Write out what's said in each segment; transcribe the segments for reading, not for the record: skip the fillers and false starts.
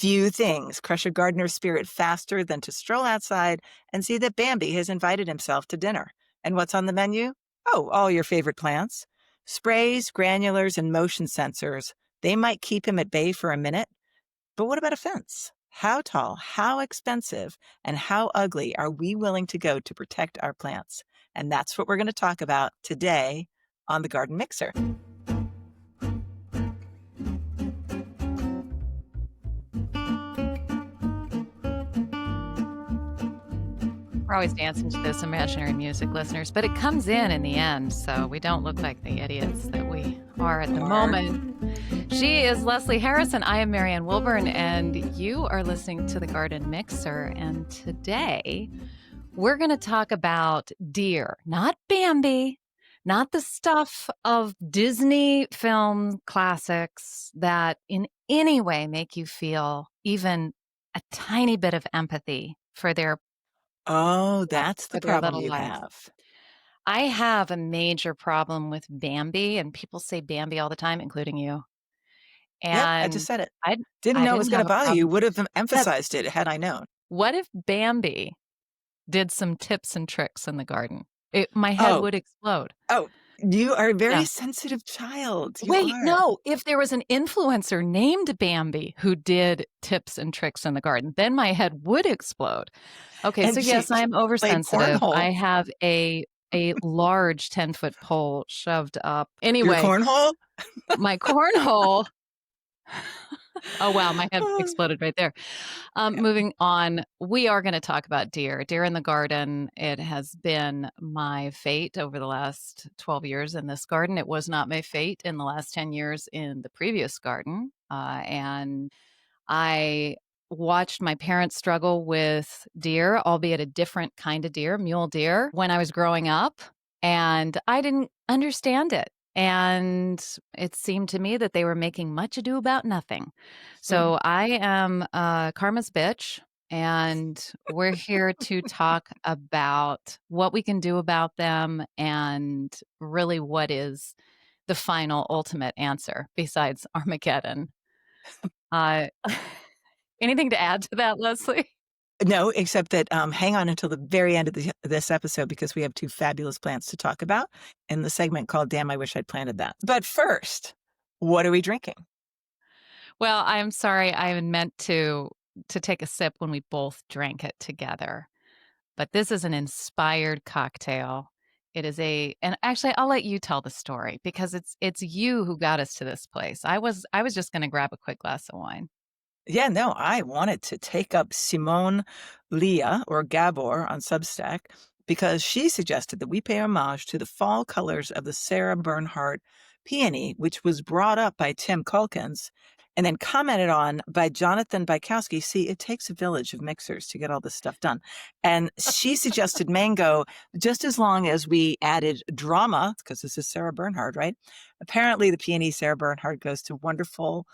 Few things crush a gardener's spirit faster than to stroll outside and see that Bambi has invited himself to dinner. And what's on the menu? Oh, all your favorite plants. Sprays, granulars, and motion sensors. They might keep him at bay for a minute. But what about a fence? How tall, how expensive, and how ugly are we willing to go to protect our plants? And that's what we're going to talk about today on the Garden Mixer. We're always dancing to this imaginary music, listeners, but it comes in the end, so we don't look like the idiots that we are at the moment. She is Leslie Harris, and I am Marianne Willburn, and you are listening to the Garden Mixer. And today, we're going to talk about deer, not Bambi, not the stuff of Disney film classics that in any way make you feel even a tiny bit of empathy for their Oh, that's the problem little you lives. have. I have a major problem with Bambi, and people say Bambi all the time, including you. Yep, I And just said it. I Didn't I know it was didn't going to have a bother you. problem. Would have But emphasized it had I known. what if Bambi did some tips and tricks in the garden? My head Oh, would explode. You are a very Yeah. sensitive child. You Wait, are. no. If there was an influencer named Bambi who did tips and tricks in the garden, then my head would explode. Okay, And so yes, I am played oversensitive. cornhole. I have a large 10-foot pole shoved up. Your Anyway, cornhole? my cornhole. Oh, wow. My head exploded right there. Moving on, we are going to talk about deer. Deer in the garden. It has been my fate over the last 12 years in this garden. It was not my fate in the last 10 years in the previous garden. And I watched my parents struggle with deer, albeit a different kind of deer, mule deer, when I was growing up. And I didn't understand it. And it seemed to me that they were making much ado about nothing. So I am Karma's bitch, and we're here to talk about what we can do about them and really what is the final ultimate answer besides Armageddon. Uh, anything to add to that, Leslie? No, except that hang on until the very end of this episode because we have two fabulous plants to talk about in the segment called Damn, I Wish I'd Planted That. But first, what are we drinking? Well, I'm sorry. I meant to take a sip when we both drank it together. But this is an inspired cocktail. It is and actually I'll let you tell the story because it's you who got us to this place. I was just going to grab a quick glass of wine. Yeah, no, I wanted to take up Simone Leah or Gabor on Substack because she suggested that we pay homage to the fall colors of the Sarah Bernhardt peony, which was brought up by Tim Culkins and then commented on by Jonathan Bykowski. See, it takes a village of mixers to get all this stuff done. And she suggested mango just as long as we added drama, because this is Sarah Bernhardt, right? Apparently the peony Sarah Bernhardt goes to wonderful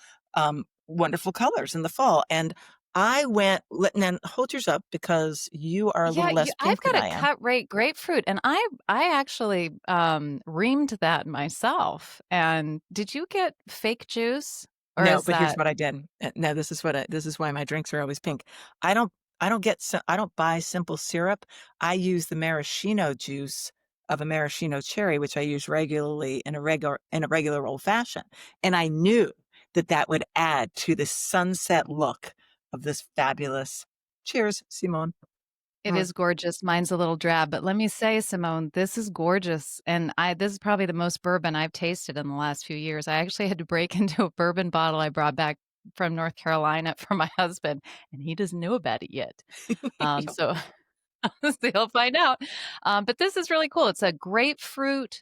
colors in the fall. And I went, and then hold yours up because you are a little less I've pink got than a I am. cut rate grapefruit, and I actually reamed that myself. And did you get fake juice? Or No, is but here's that what I did. No, this is why my drinks are always pink. I don't buy simple syrup. I use the maraschino juice of a maraschino cherry, which I use regularly in a regular old fashioned. And I knew that would add to the sunset look of this fabulous. Cheers, Simone. It is gorgeous. Mine's a little drab, but let me say, Simone, this is gorgeous. And this is probably the most bourbon I've tasted in the last few years. I actually had to break into a bourbon bottle I brought back from North Carolina for my husband, and he doesn't know about it yet. So he'll find out. But this is really cool. It's a grapefruit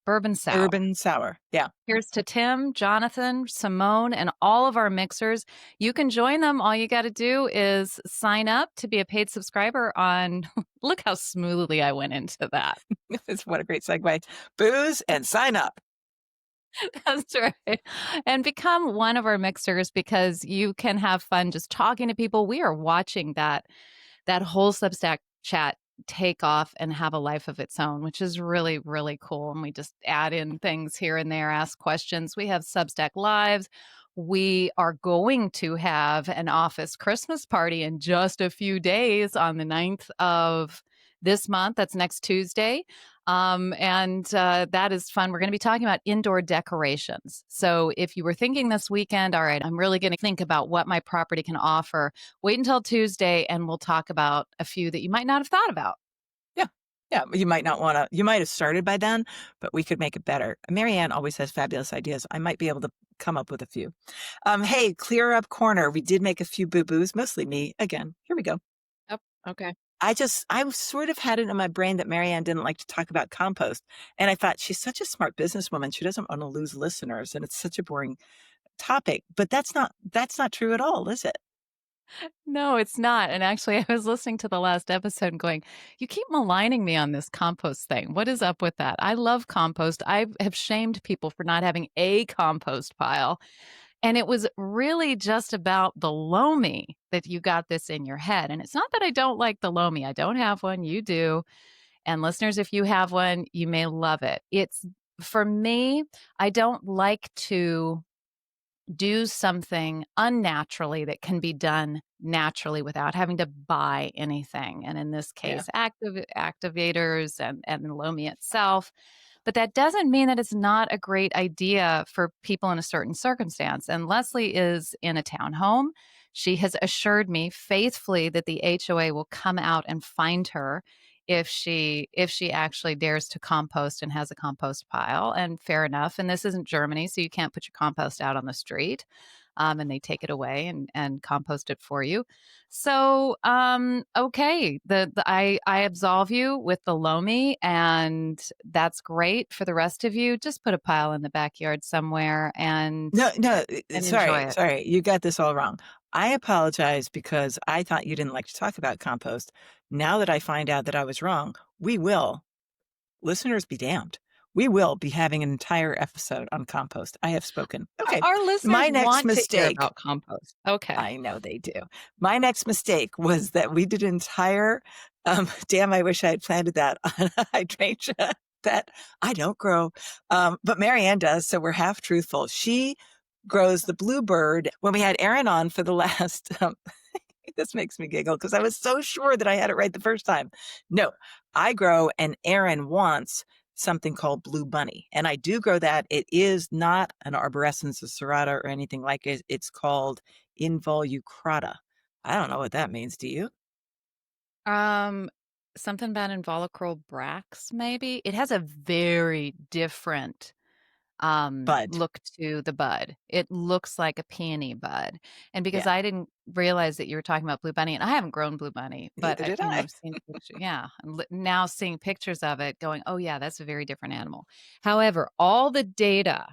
bourbon sour. Urban sour. Yeah. Here's to Tim, Jonathan, Simone, and all of our mixers. You can join them. All you got to do is sign up to be a paid subscriber on. Look how smoothly I went into that. What a great segue. Booze and sign up. That's right. And become one of our mixers because you can have fun just talking to people. We are watching that whole Substack chat take off and have a life of its own, which is really, really cool. And we just add in things here and there, ask questions. We have Substack Lives we are going to have an office Christmas party in just a few days on the 9th of this month. That's next Tuesday. And that is fun. We're going to be talking about indoor decorations. So if you were thinking this weekend, all right, I'm really going to think about what my property can offer, wait until Tuesday and we'll talk about a few that you might not have thought about. Yeah. Yeah. You might not want to, you might have started by then, but we could make it better. Marianne always has fabulous ideas. I might be able to come up with a few. Hey, clear up corner. We did make a few boo-boos, mostly me. Again, here we go. Yep. Okay. I sort of had it in my brain that Marianne didn't like to talk about compost. And I thought she's such a smart businesswoman. She doesn't want to lose listeners. And it's such a boring topic, but that's not true at all, is it? No, it's not. And actually, I was listening to the last episode and going, you keep maligning me on this compost thing. What is up with that? I love compost. I have shamed people for not having a compost pile. And it was really just about the loamy that you got this in your head. And it's not that I don't like the loamy. I don't have one. You do. And listeners, if you have one, you may love it. It's for me, I don't like to do something unnaturally that can be done naturally without having to buy anything. And in this Yeah. case, activators and Lomi itself. But that doesn't mean that it's not a great idea for people in a certain circumstance. And Leslie is in a townhome. She has assured me faithfully that the HOA will come out and find her if she actually dares to compost and has a compost pile. And fair enough. And this isn't Germany, so you can't put your compost out on the street. And they take it away and compost it for you. So, okay, I absolve you with the Lomi, and that's great for the rest of you. Just put a pile in the backyard somewhere and No, no, enjoy sorry, it. sorry. You got this all wrong. I apologize because I thought you didn't like to talk about compost. Now that I find out that I was wrong, we will, listeners be damned. We will be having an entire episode on compost. I have spoken. Okay. Our listeners My next want to hear mistake, about compost. Okay. I know they do. My next mistake was that we did an entire, damn, I wish I had planted that on a hydrangea that I don't grow. But Marianne does. So we're half truthful. She grows the bluebird. When we had Erin on for the last, this makes me giggle because I was so sure that I had it right the first time. No, I grow and Erin wants something called blue bunny. And I do grow that. It is not an arborescens of serrata or anything like it. It's called involucrata. I don't know what that means. Do you? Um, Something about involucral bracts, maybe? It has a very different Bud. look to the bud. It looks like a peony bud. And because Yeah. I didn't realize that you were talking about blue bunny, and I haven't grown blue bunny, but Neither did I. I've seen pictures. Yeah, now seeing pictures of it, going, oh yeah, that's a very different animal. However, all the data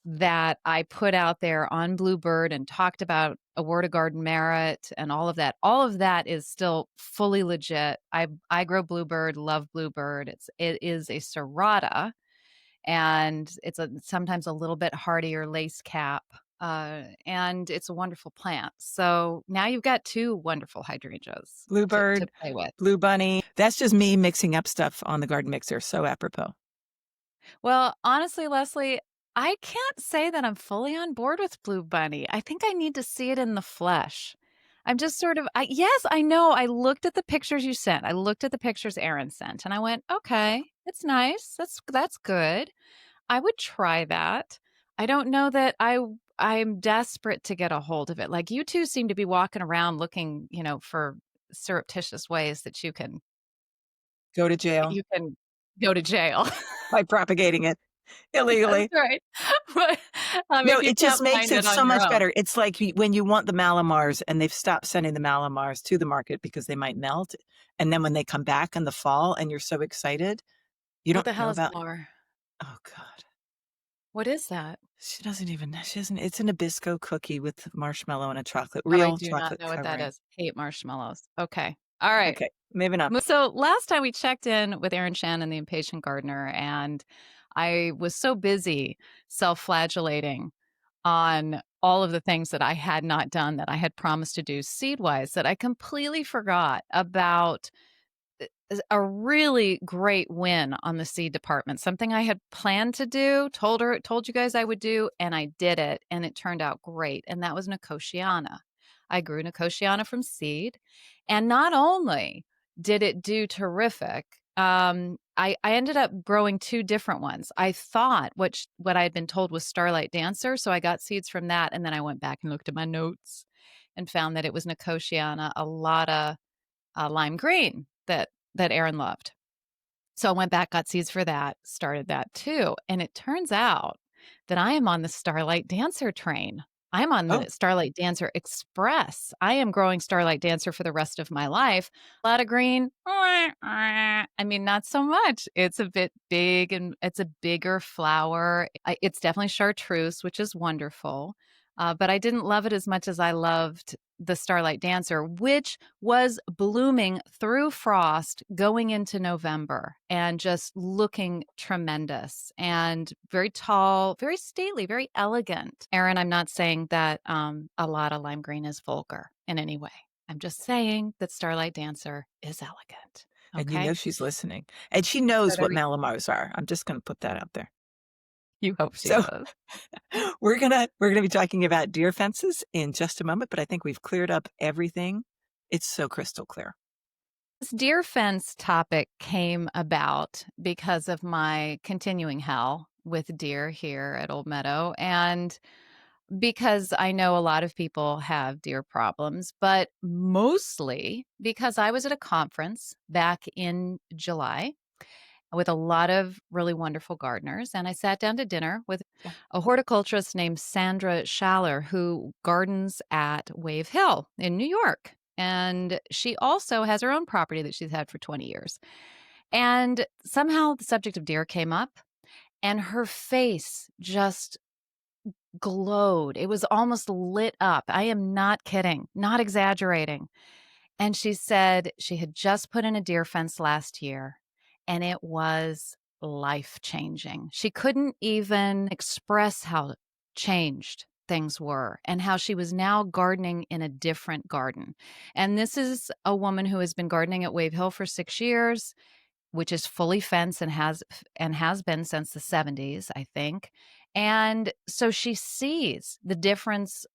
that I put out there on Bluebird and talked about a word of garden merit and all of that is still fully legit. I grow Bluebird, love Bluebird. It is a serrata and it's sometimes a little bit hardier lace cap. And it's a wonderful plant. So now you've got two wonderful hydrangeas to Bluebird, play with. blue bunny. That's just me mixing up stuff on the garden mixer. So apropos. Well, honestly, Leslie, I can't say that I'm fully on board with Blue Bunny. I think I need to see it in the flesh. I'm just sort of, yes, I know. I looked at the pictures you sent. I looked at the pictures Aaron sent, and I went, okay, it's nice. That's good. I would try that. I don't know that I'm desperate to get a hold of it. Like you two seem to be walking around looking, for surreptitious ways that Go to jail you can go to jail. by propagating it That's illegally. right. But, No, if you it just can't makes find it it on so your much own. better. It's like when you want the Malamars and they've stopped sending the Malamars to the market because they might melt. And then when they come back in the fall and you're so excited, you What don't the know hell is about, more? oh God, What is that? she doesn't, it's a Nabisco cookie with marshmallow and a chocolate, Oh, I real do not chocolate know what that covering. is. Hate marshmallows. Okay. All right. Okay, maybe not. So last time we checked in with Erin Shannon, the impatient gardener, and I was so busy self-flagellating on all of the things that I had not done that I had promised to do seed-wise that I completely forgot about a really great win on the seed department, something I had planned to do, told you guys I would do, and I did it, and it turned out great, and that was Nicotiana. I grew Nicotiana from seed, and not only did it do terrific, I ended up growing 2 different ones. I thought what I had been told was Starlight Dancer, so I got seeds from that, and then I went back and looked at my notes and found that it was Nicotiana, a lotta, lime green that Aaron loved. So I went back, got seeds for that, started that too, and it turns out that I am on the Starlight Dancer train. I'm on Oh, the Starlight Dancer Express. I am growing Starlight Dancer for the rest of my life. A lot of green. I mean, not so much. It's a bit big and it's a bigger flower. It's definitely chartreuse, which is wonderful. But I didn't love it as much as I loved the Starlight Dancer, which was blooming through frost going into November and just looking tremendous and very tall, very stately, very elegant. Erin, I'm not saying that a lot of lime green is vulgar in any way. I'm just saying that Starlight Dancer is elegant. and Okay. she's listening, and she So knows there what we Malamars are. I'm just gonna put that out there. You hope she So does. we're gonna be talking about deer fences in just a moment, but I think we've cleared up everything. It's so crystal clear. This deer fence topic came about because of my continuing hell with deer here at Old Meadow. And because I know a lot of people have deer problems, but mostly because I was at a conference back in July with a lot of really wonderful gardeners. And I sat down to dinner with a horticulturist named Sandra Schaller, who gardens at Wave Hill in New York. And she also has her own property that she's had for 20 years. And somehow the subject of deer came up, and her face just glowed. It was almost lit up. I am not kidding, not exaggerating. And she said she had just put in a deer fence last year and it was life changing. She couldn't even express how changed things were and how she was now gardening in a different garden. And this is a woman who has been gardening at Wave Hill for 6 years, which is fully fenced and has been since the 70s, I think. And so she sees the difference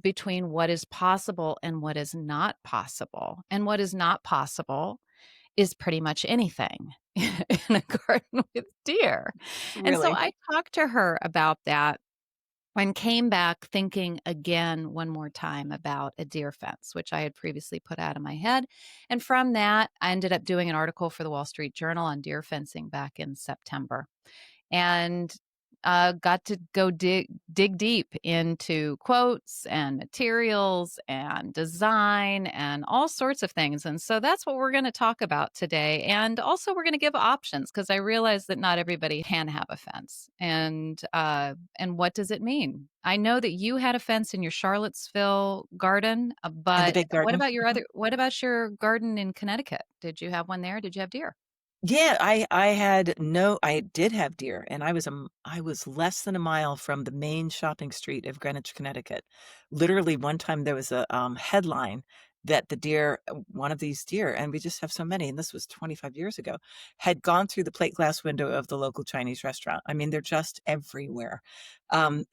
between what is possible and what is not possible. And what is not possible is pretty much anything in a garden with deer. And so Really? I talked to her about that and came back thinking again one more time about a deer fence, which I had previously put out of my head. And from that, I ended up doing an article for the Wall Street Journal on deer fencing back in September. And got to go dig deep into quotes and materials and design and all sorts of things. And so that's what we're going to talk about today. And also, we're going to give options because I realize that not everybody can have a fence. And what does it mean? I know that you had a fence in your Charlottesville garden, And the but big garden? Mhm. what about your garden in Connecticut? Did you have one there? Did you have deer? Yeah, I did have deer, and I was less than a mile from the main shopping street of Greenwich, Connecticut. Literally, one time there was a, headline that the deer one of these deer, and we just have so many, and this was 25 years ago, had gone through the plate glass window of the local Chinese restaurant. I mean, they're just everywhere.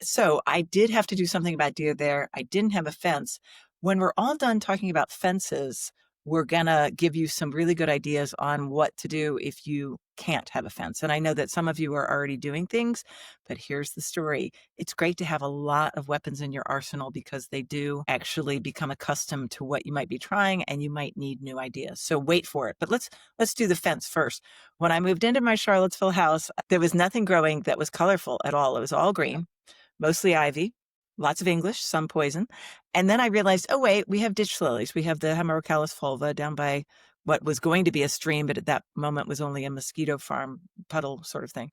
So I did have to do something about deer there. I didn't have a fence. When we're all done talking about fences, we're gonna give you some really good ideas on what to do if you can't have a fence. And I know that some of you are already doing things, but here's the story. It's great to have a lot of weapons in your arsenal because they do actually become accustomed to what you might be trying and you might need new ideas. So wait for it. But let's do the fence first. When I moved into my Charlottesville house, there was nothing growing that was colorful at all. It was all green, mostly ivy, lots of English, some poison. And then I realized, oh, wait, we have ditch lilies. We have the Hemerocallis fulva down by what was going to be a stream, but at that moment was only a mosquito farm puddle sort of thing.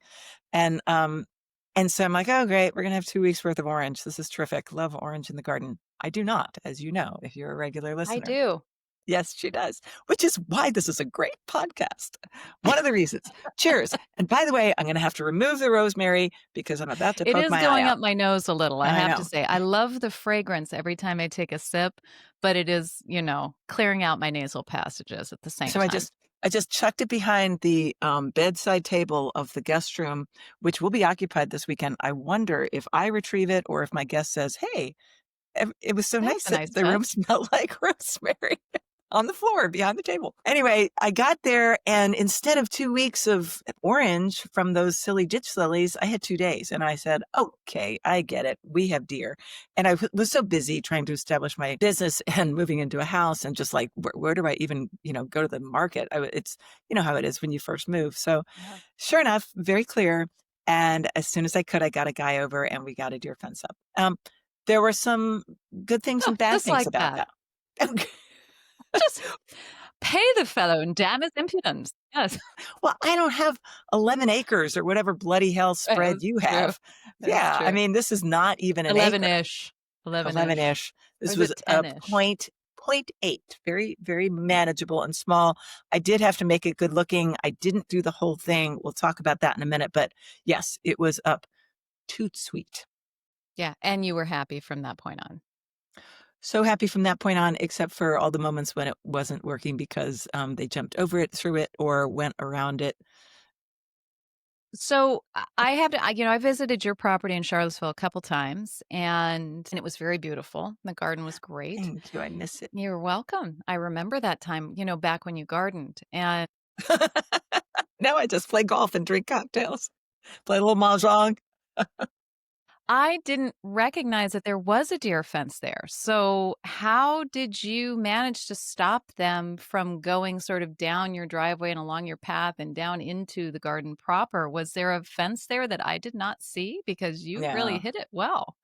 And so I'm like, oh, great, we're going to have 2 weeks worth of orange. This is terrific. Love orange in the garden. I do not, as you know, if you're a regular I listener. do. Yes, she does, which is why this is a great podcast. One of the reasons. Cheers. And by the way, I'm going to have to remove the rosemary because I'm about to It poke is my eye going out. up my nose a little, I I have to know. say. I love the fragrance every time I take a sip, but it is, clearing out my nasal passages at the same So I time. just I just chucked it behind the bedside table of the guest room, which will be occupied this weekend. I wonder if I retrieve it or if my guest says, "Hey, it was so That's nice a that nice the room touch. smelled like rosemary." On the floor behind the table. Anyway, I got there, and instead of 2 weeks of orange from those silly ditch lilies, I had 2 days, and I said, "Okay, I get it. We have deer." And I was so busy trying to establish my business and moving into a house and just like, where do I even, go to the market? It's you know how it is when you first move. So Yeah. sure enough, very clear, and as soon as I could, I got a guy over, and we got a deer fence up. There were some good things Oh, and bad just things like about that. that. Just pay the fellow and damn his impudence. Yes. Well, I don't have 11 acres or whatever bloody hell spread That's you true. have. That's Yeah, I true. mean, this is not even an acre, 11-ish. 11-ish. 11-ish. Or This is was it a 10-ish? point 8, very, very manageable and small. I did have to make it good looking. I didn't do the whole thing. We'll talk about that in a minute, but yes, it was up toot sweet. Yeah, and you were happy from that point on. So happy from that point on, except for all the moments when it wasn't working because they jumped over it, through it, or went around it. So I have to, I visited your property in Charlottesville a couple times, and it was very beautiful. The garden was great. Thank you. I miss it. You're welcome. I remember that time, back when you gardened. And Now I just play golf and drink cocktails. Play a little mahjong. I didn't recognize that there was a deer fence there. So, how did you manage to stop them from going sort of down your driveway and along your path and down into the garden proper? Was there a fence there that I did not see? Because you really Yeah. hit it well.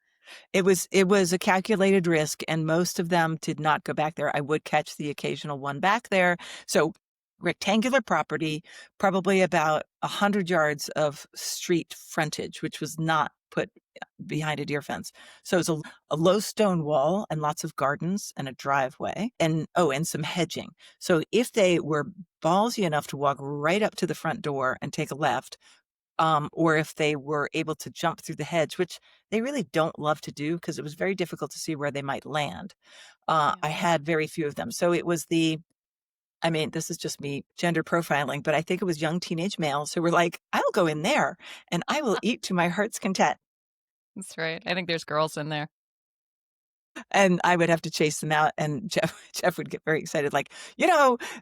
It was a calculated risk, and most of them did not go back there. I would catch the occasional one back there. So rectangular property, probably about 100 yards of street frontage, which was not put behind a deer fence. So it's a low stone wall and lots of gardens and a driveway and some hedging. So if they were ballsy enough to walk right up to the front door and take a left, or if they were able to jump through the hedge, which they really don't love to do because it was very difficult to see where they might land. I Yeah. had very few of them. So it was I mean, this is just me gender profiling, but I think it was young teenage males who were like, "I'll go in there and I will eat to my heart's content." That's right. I think there's girls in there. And I would have to chase them out, and Jeff would get very excited, like,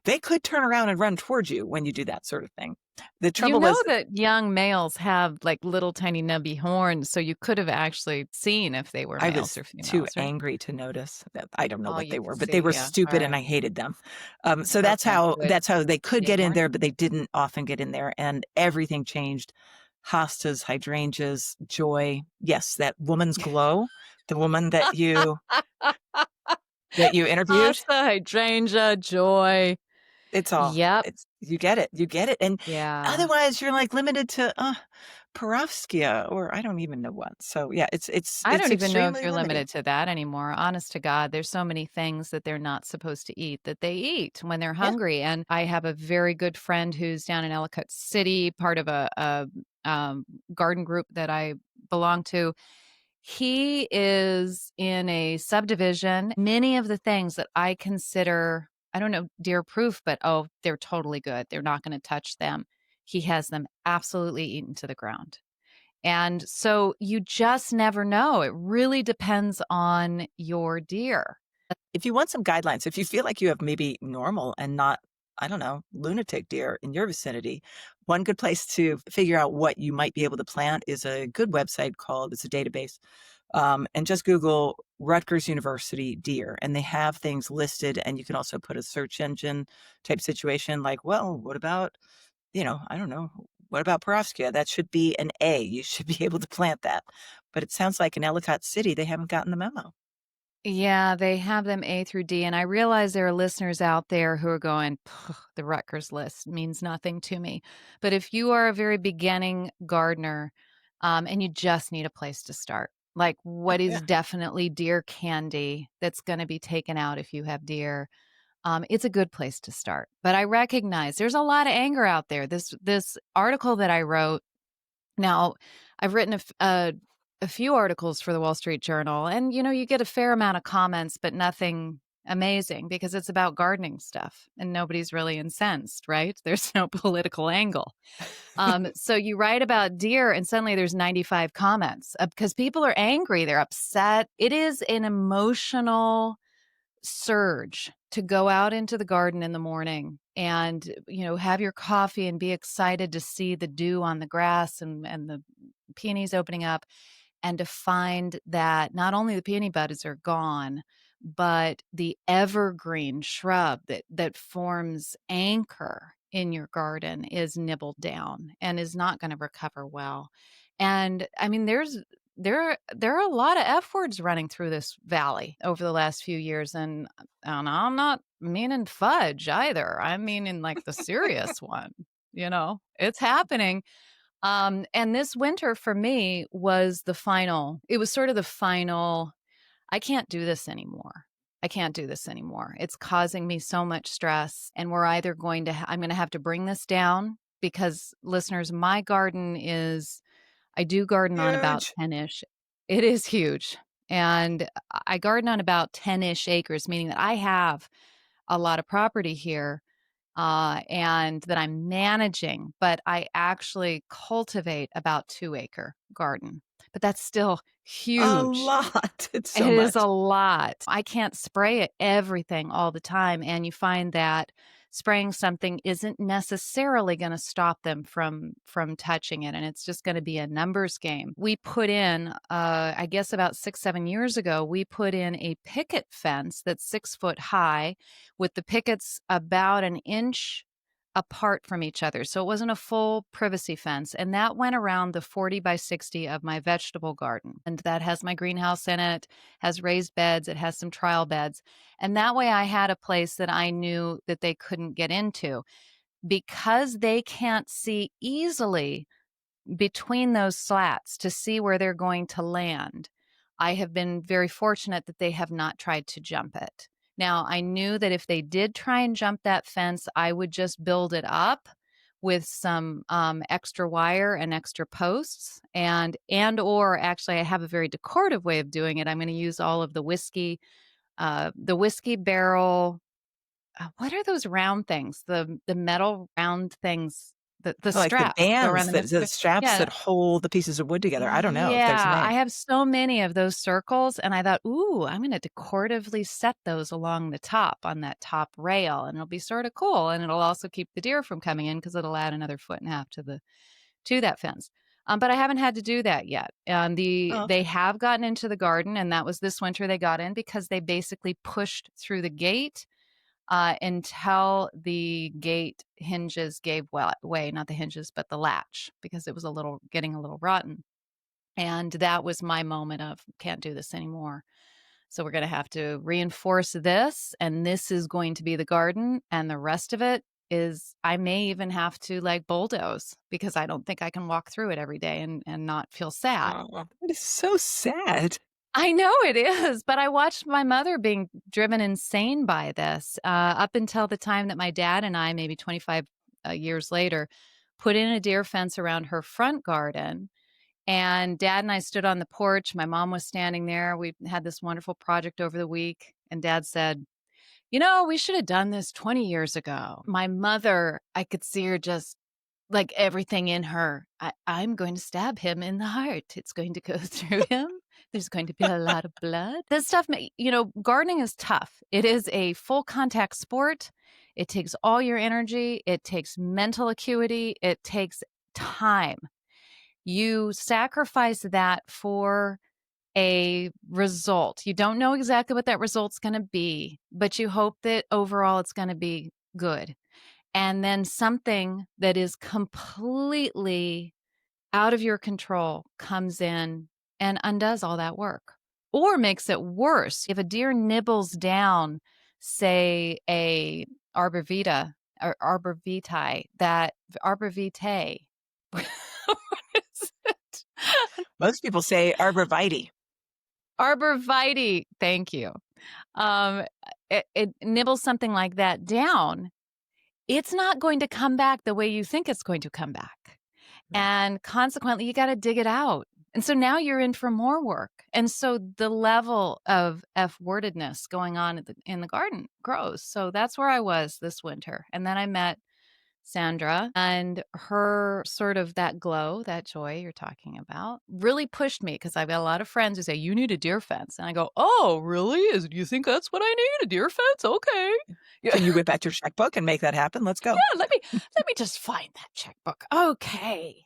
they could turn around and run towards you when you do that sort of thing. The You trouble know was that young males have like little tiny nubby horns, so you could have actually seen if they were I males was or too females, right? angry to notice that. I don't know Oh, what you they could were, but they see. were Yeah. All stupid and right. I hated them. So that's Okay. how Good. that's how they could They get in warned there, you. but they didn't often get in there, and everything changed. Hostas, hydrangeas, joy. Yes, that woman's glow, the woman that you interviewed. Hosta, hydrangea, joy. It's all Yep. it's you get it, and Yeah. otherwise you're, like, limited to, Perovskia or I don't even know what. So, yeah, I it's don't even know if extremely you're limiting. limited to that anymore. Honest to God, there's so many things that they're not supposed to eat that they eat when they're Yeah, hungry. And I have a very good friend who's down in Ellicott City, part of a garden group that I belong to. He is in a subdivision. Many of the things that I consider, I don't know, deer proof, but oh, they're totally good. They're not going to touch them. He has them absolutely eaten to the ground. And so you just never know. It really depends on your deer. if you want some guidelines, if you feel like you have maybe normal and not, I don't know, lunatic deer in your vicinity, one good place to figure out what you might be able to plant is a good website called it's a database, and just Google Rutgers University deer, and they have things listed, and you can also put a search engine type situation like, well, what about, I don't know, what about Perovskia? That should be an A. You should be able to plant that. But it sounds like in Ellicott City, they haven't gotten the memo. Yeah, they have them A through D. And I realize there are listeners out there who are going, "Pugh, the Rutgers list means nothing to me." But if you are a very beginning gardener and you just need a place to start, like what Yeah. is definitely deer candy that's going to be taken out if you have deer, it's a good place to start. But I recognize there's a lot of anger out there. This article that I wrote. Now, I've written a few articles for the Wall Street Journal, and you get a fair amount of comments, but nothing amazing, because it's about gardening stuff and nobody's really incensed, right? There's no political angle. So you write about deer and suddenly there's 95 comments because people are angry. They're upset. It is an emotional surge to go out into the garden in the morning and, have your coffee and be excited to see the dew on the grass and the peonies opening up, and to find that not only the peony buds are gone, but the evergreen shrub that forms anchor in your garden is nibbled down and is not going to recover well. And I mean, there are a lot of F words running through this valley over the last few years, and I'm not meaning fudge either. I'm meaning like the serious one. It's happening. And this winter for me was it was sort of the final, I can't do this anymore. I can't do this anymore. It's causing me so much stress. And we're either I'm going to have to bring this down because, listeners, I do garden on about Huge. 10-ish. It is huge. And I garden on about 10-ish acres, meaning that I have a lot of property here and that I'm managing, but I actually cultivate about 2-acre garden. But that's still A huge. lot. It's It so is a much. lot. I can't spray it everything all the time, and you find that spraying something isn't necessarily going to stop them from touching it, and it's just going to be a numbers game. We put in, I guess about 6-7 years ago, we put in a picket fence that's 6 foot high, with the pickets about an inch apart from each other. So it wasn't a full privacy fence. And that went around the 40 by 60 of my vegetable garden. And that has my greenhouse in it, has raised beds, it has some trial beds. And that way I had a place that I knew that they couldn't get into. Because they can't see easily between those slats to see where they're going to land, I have been very fortunate that they have not tried to jump it. Now, I knew that if they did try and jump that fence, I would just build it up with some extra wire and extra posts, or actually I have a very decorative way of doing it. I'm going to use all of the whiskey barrel. What are those round things? The metal round things, the Like the straps that go around bands, the the whiskey. straps Yeah. that hold the pieces of wood together. I don't know if there's a Yeah, I name. have so many of those circles, and I thought, "Ooh, I'm gonna decoratively set those along the top on that top rail, and it'll be sorta cool, and it'll also keep the deer from coming in because 'cause it'll add another 1.5 foot to that fence." But I haven't had to do that yet. Oh, They okay. have gotten into the garden, and that was this winter they got in because they basically pushed through the gate, until the gate hinges gave way, not the hinges, but the latch, because it was getting a little rotten. And that was my moment of can't do this anymore. So we're going to have to reinforce this. And this is going to be the garden. And the rest of it is, I may even have to like bulldoze because I don't think I can walk through it every day and not feel sad. Oh, that is so sad. I know it is, but I watched my mother being driven insane by this up until the time that my dad and I, maybe 25 years later, put in a deer fence around her front garden. And dad and I stood on the porch. My mom was standing there. We had this wonderful project over the week. And dad said, we should have done this 20 years ago. My mother, I could see her just like everything in her. I'm going to stab him in the heart. It's going to go through him. There's going to be a lot of blood. This stuff, gardening is tough. It is a full contact sport. It takes all your energy. It takes mental acuity. It takes time. You sacrifice that for a result. You don't know exactly what that result's going to be, but you hope that overall it's going to be good. And then something that is completely out of your control comes in and undoes all that work or makes it worse. If a deer nibbles down, say, a arborvitae, or arborvitae, what is it? Most people say arborvitae. Arborvitae, thank you. Um, it nibbles something like that down, it's not going to come back the way you think it's going to come back. No. And consequently, you got to dig it out. And so now you're in for more work. And so the level of F-wordedness going on in the garden grows. So that's where I was this winter. And then I met Sandra, and her sort of that glow, that joy you're talking about really pushed me, because I've got a lot of friends who say, you need a deer fence. And I go, oh, really? Do you think that's what I need? A deer fence? Okay. Yeah. Can you whip out your checkbook and make that happen? Let's go. Yeah, let me just find that checkbook. Okay.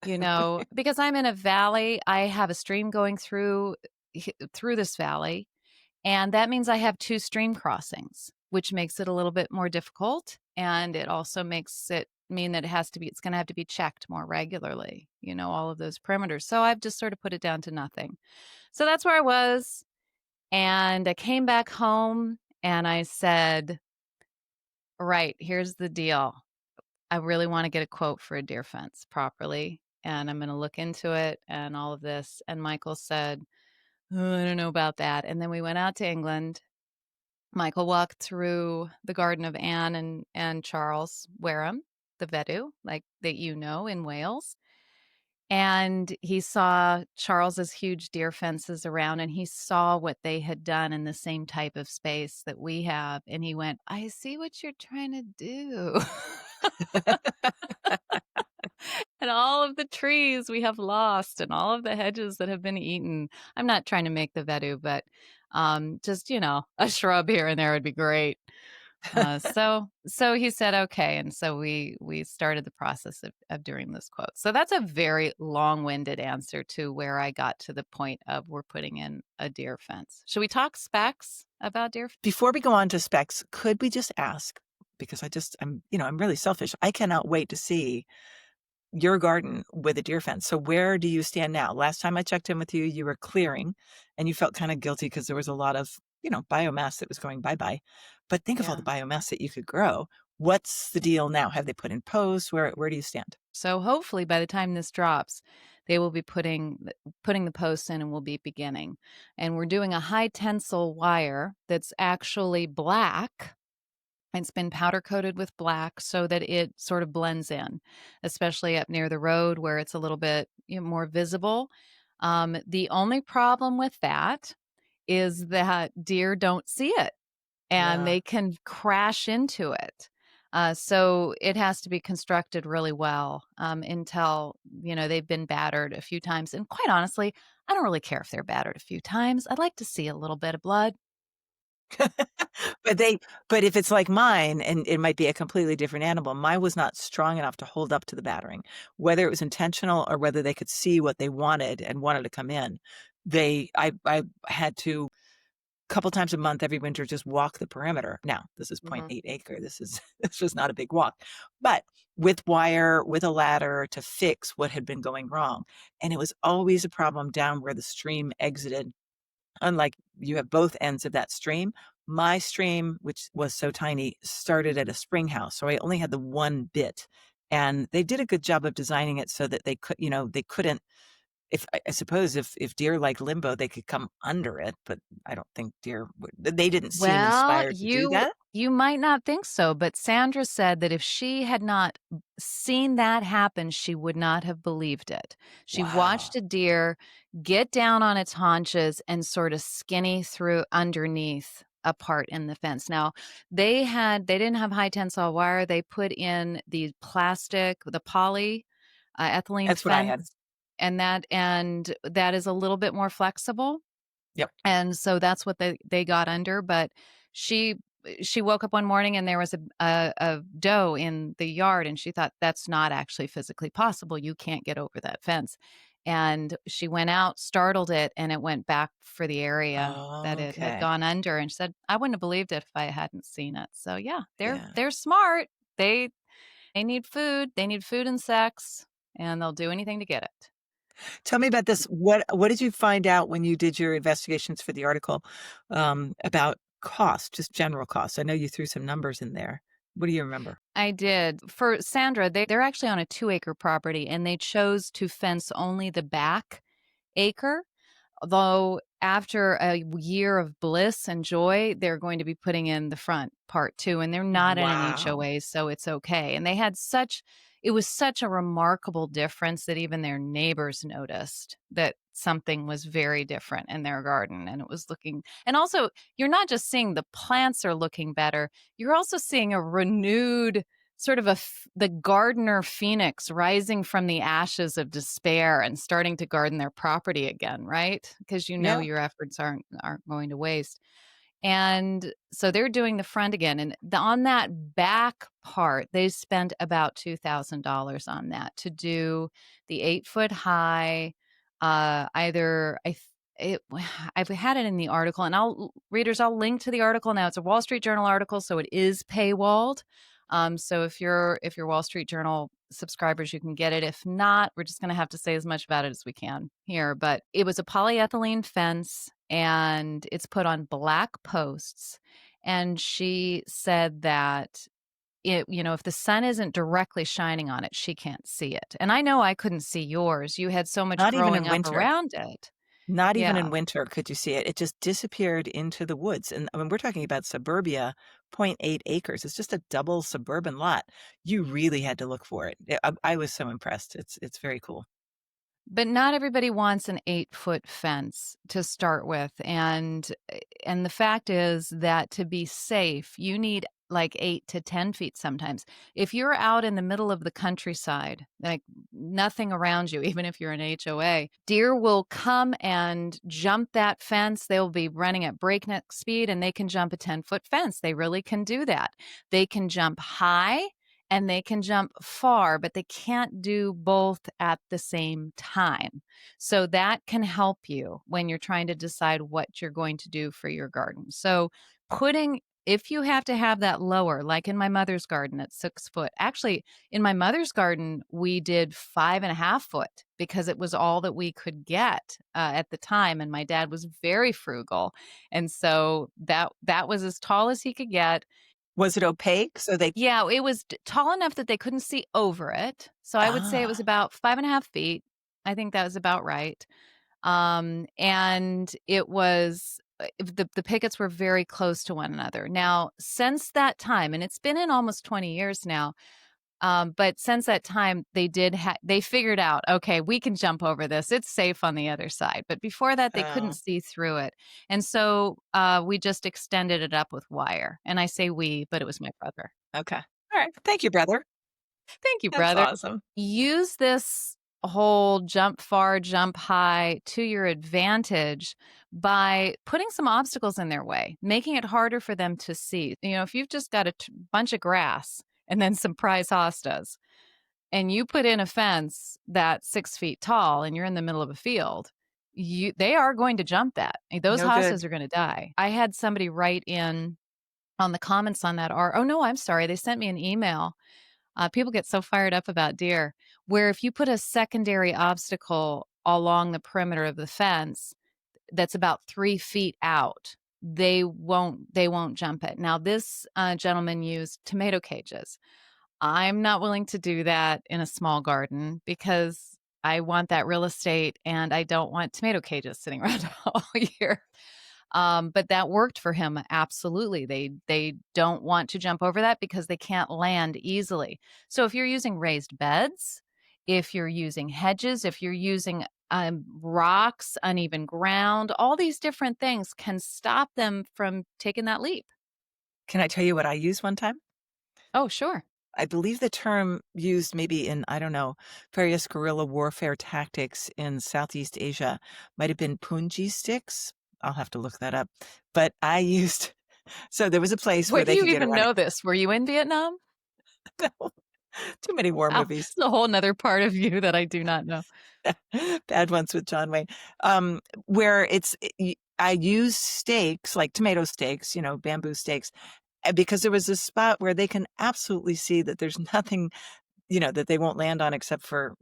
Because I'm in a valley, I have a stream going through this valley, and that means I have 2 stream crossings, which makes it a little bit more difficult, and it also makes it mean that it's gonna have to be checked more regularly, all of those perimeters. So I've just sort of put it down to nothing. So that's where I was, and I came back home and I said, "Right, here's the deal. I really wanna get a quote for a deer fence properly, and I'm gonna look into it and all of this." And Michael said, "Oh, I don't know about that." And then we went out to England. Michael walked through the garden of Anne and Charles Wareham, the Vedu, like that in Wales. And he saw Charles's huge deer fences around, and he saw what they had done in the same type of space that we have. And he went, I see what you're trying to do. And all of the trees we have lost and all of the hedges that have been eaten. I'm not trying to make the Vedu, but just, a shrub here and there would be great. So he said, okay. And so we started the process of doing this quote. So that's a very long-winded answer to where I got to the point of we're putting in a deer fence. Should we talk specs about deer? Before we go on to specs, could we just ask, because I'm really selfish. I cannot wait to see your garden with a deer fence. So where do you stand now? Last time I checked in with you, you were clearing and you felt kind of guilty because there was a lot of, biomass that was going bye-bye. But think of all Yeah. the biomass that you could grow. What's the deal now? Have they put in posts? Where do you stand? So hopefully by the time this drops, they will be putting the posts in and we'll be beginning. And we're doing a high tensile wire that's actually black. It's been powder coated with black so that it sort of blends in, especially up near the road where it's a little bit more visible. The only problem with that is that deer don't see it and Yeah. they can crash into it. So it has to be constructed really well until, they've been battered a few times. And quite honestly, I don't really care if they're battered a few times. I'd like to see a little bit of blood. But if it's like mine, and it might be a completely different animal, mine was not strong enough to hold up to the battering. Whether it was intentional or whether they could see what they wanted and wanted to come in, I had to couple times a month every winter just walk the perimeter. Now, this is Mhm. 0.8 acre. This was not a big walk, but with wire, with a ladder to fix what had been going wrong. And it was always a problem down where the stream exited. Unlike you have both ends of that stream, my stream, which was so tiny, started at a spring house. So I only had the one bit. And they did a good job of designing it so that they couldn't, if I suppose if deer like limbo, they could come under it, but I don't think deer would. They didn't seem Well, inspired to do you that. you might not think so, but Sandra said that if she had not seen that happen, she would not have believed it. She Wow. watched a deer get down on its haunches and sort of skinny through underneath a part in the fence. Now, they didn't have high tensile wire. They put in the plastic, the poly ethylene That's what I had. fence, and that is a little bit more flexible. Yep. And so that's what they got under, but she she woke up one morning and there was a doe in the yard, and she thought, "That's not actually physically possible. You can't get over that fence." And she went out, startled it, and it went back for the area that it had Okay. gone under, and she said, "I wouldn't have believed it if I hadn't seen it." So, yeah, Yeah. they're smart. They need food. They need food and sex, and they'll do anything to get it. Tell me about this. What did you find out when you did your investigations for the article, about cost, just general costs? I know you threw some numbers in there. What do you remember? I did. For Sandra, they're actually on a 2-acre property, and they chose to fence only the back acre. Although after a year of bliss and joy, they're going to be putting in the front part too. And they're not in an Wow. HOA, so it's okay. And they had such it was such a remarkable difference that even their neighbors noticed that something was very different in their garden, and it was looking, and also, you're not just seeing the plants are looking better, you're also seeing a renewed sort of the gardener phoenix rising from the ashes of despair and starting to garden their property again, right? Because Yeah. your efforts aren't going to waste. And so they're doing the front again. And on that back part, they spent about $2,000 on that to do the 8 foot high, either it, I've had it in the article, and I'll link to the article now. It's a Wall Street Journal article, so it is paywalled. So if you're Wall Street Journal subscribers, you can get it. If not, we're just going to have to say as much about it as we can here. But it was a polyethylene fence, and it's put on black posts. And she said that if the sun isn't directly shining on it, she can't see it. And I know I couldn't see yours. You had so much Not even growing in up winter. around it. Not even Yeah. in winter could you see it. It just disappeared into the woods, and, I mean, we're talking about suburbia, point 0.8 acres. It's just a double suburban lot. You really had to look for it. I was so impressed. It's very cool. But not everybody wants an 8 foot fence to start with. And the fact is that to be safe, you need like 8 to 10 feet sometimes. If you're out in the middle of the countryside, like nothing around you, even if you're an HOA, deer will come and jump that fence. They'll be running at breakneck speed, and they can jump a 10 foot fence. They really can do that. They can jump high and they can jump far, but they can't do both at the same time. So that can help you when you're trying to decide what you're going to do for your garden. So if you have to have that lower, like in my mother's garden at 6 foot, actually, in my mother's garden, we did 5.5 foot because it was all that we could get at the time. And my dad was very frugal. And so that was as tall as he could get. Was it opaque? So they Yeah, it was tall enough that they couldn't see over it. So I would say it was Ah, about 5.5 feet. I think that was about right. And it was the pickets were very close to one another. Now, since that time, and it's been in almost 20 years now, but since that time, they figured out, okay, we can jump over this. It's safe on the other side. But before that, they couldn't oh, see through it, and so we just extended it up with wire. And I say we, but it was my brother. okay. Alright. Thank you, brother. Thank you, That's brother. awesome. Use this whole jump far, jump high to your advantage by putting some obstacles in their way, making it harder for them to see. If you've just got a bunch of grass and then some prize hostas, and you put in a fence that's 6 feet tall and you're in the middle of a field, they are going to jump that. Those No good. hostas are going to die. I had somebody write in on the comments on that oh no, I'm sorry. They sent me an email. People get so fired up about deer, where if you put a secondary obstacle along the perimeter of the fence that's about 3 feet out, they won't jump it. Now, this gentleman used tomato cages. I'm not willing to do that in a small garden because I want that real estate and I don't want tomato cages sitting around all year. But that worked for him absolutely. They don't want to jump over that because they can't land easily. So if you're using raised beds, if you're using hedges, if you're using rocks, uneven ground, all these different things can stop them from taking that leap. Can I tell you what I used one time? Oh, sure. I believe the term used maybe in, I don't know, various guerrilla warfare tactics in Southeast Asia might have been punji sticks. I'll have to look that up. But I used so there was a place where Where do they you could get even around it. know this? Were you in Vietnam? No, too many war Wow, movies. it's a whole nother part of you that I do not know. Bad ones with John Wayne. Where I use stakes, like tomato stakes, bamboo stakes, because there was a spot where they can absolutely see that there's nothing, that they won't land on except for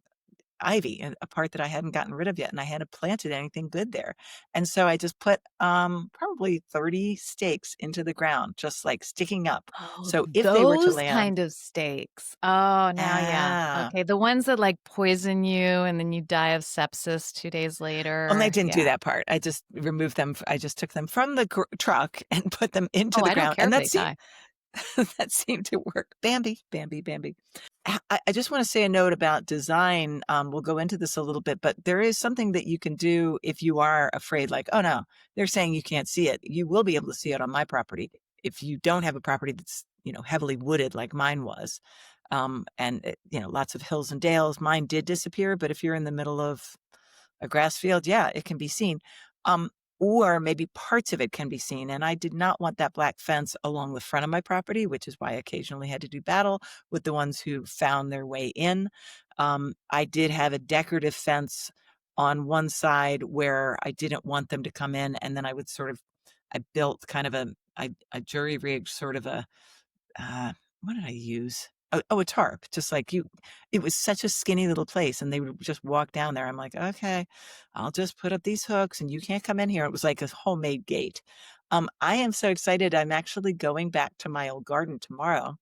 ivy, and a part that I hadn't gotten rid of yet, and I hadn't planted anything good there. And so I just put probably 30 stakes into the ground, just like sticking up. Oh, So if they were to those land, kind of steaks. Oh, now, yeah. ah, Okay, the ones that, like, poison you and then you die of sepsis 2 days only I later. didn't do Yeah. that part. I just removed them. I just took them from the truck and put them into Oh, the I don't ground, care and if that they seemed die. that seemed to work. Bambi, Bambi, Bambi. I just want to say a note about design. We'll go into this a little bit, but there is something that you can do if you are afraid, like, oh no, they're saying you can't see it. You will be able to see it on my property. If you don't have a property that's, heavily wooded like mine was, lots of hills and dales, mine did disappear. But if you're in the middle of a grass field, yeah, it can be seen. Um, or maybe parts of it can be seen. And I did not want that black fence along the front of my property, which is why I occasionally had to do battle with the ones who found their way in. I did have a decorative fence on one side where I didn't want them to come in. And then I built kind of a jury rigged sort of uh, what did I use? Oh, a tarp, just like you. It was such a skinny little place, and they would just walk down there. I'm like, okay, I'll just put up these hooks, and you can't come in here. It was like a homemade gate. I am so excited. I'm actually going back to my old garden tomorrow.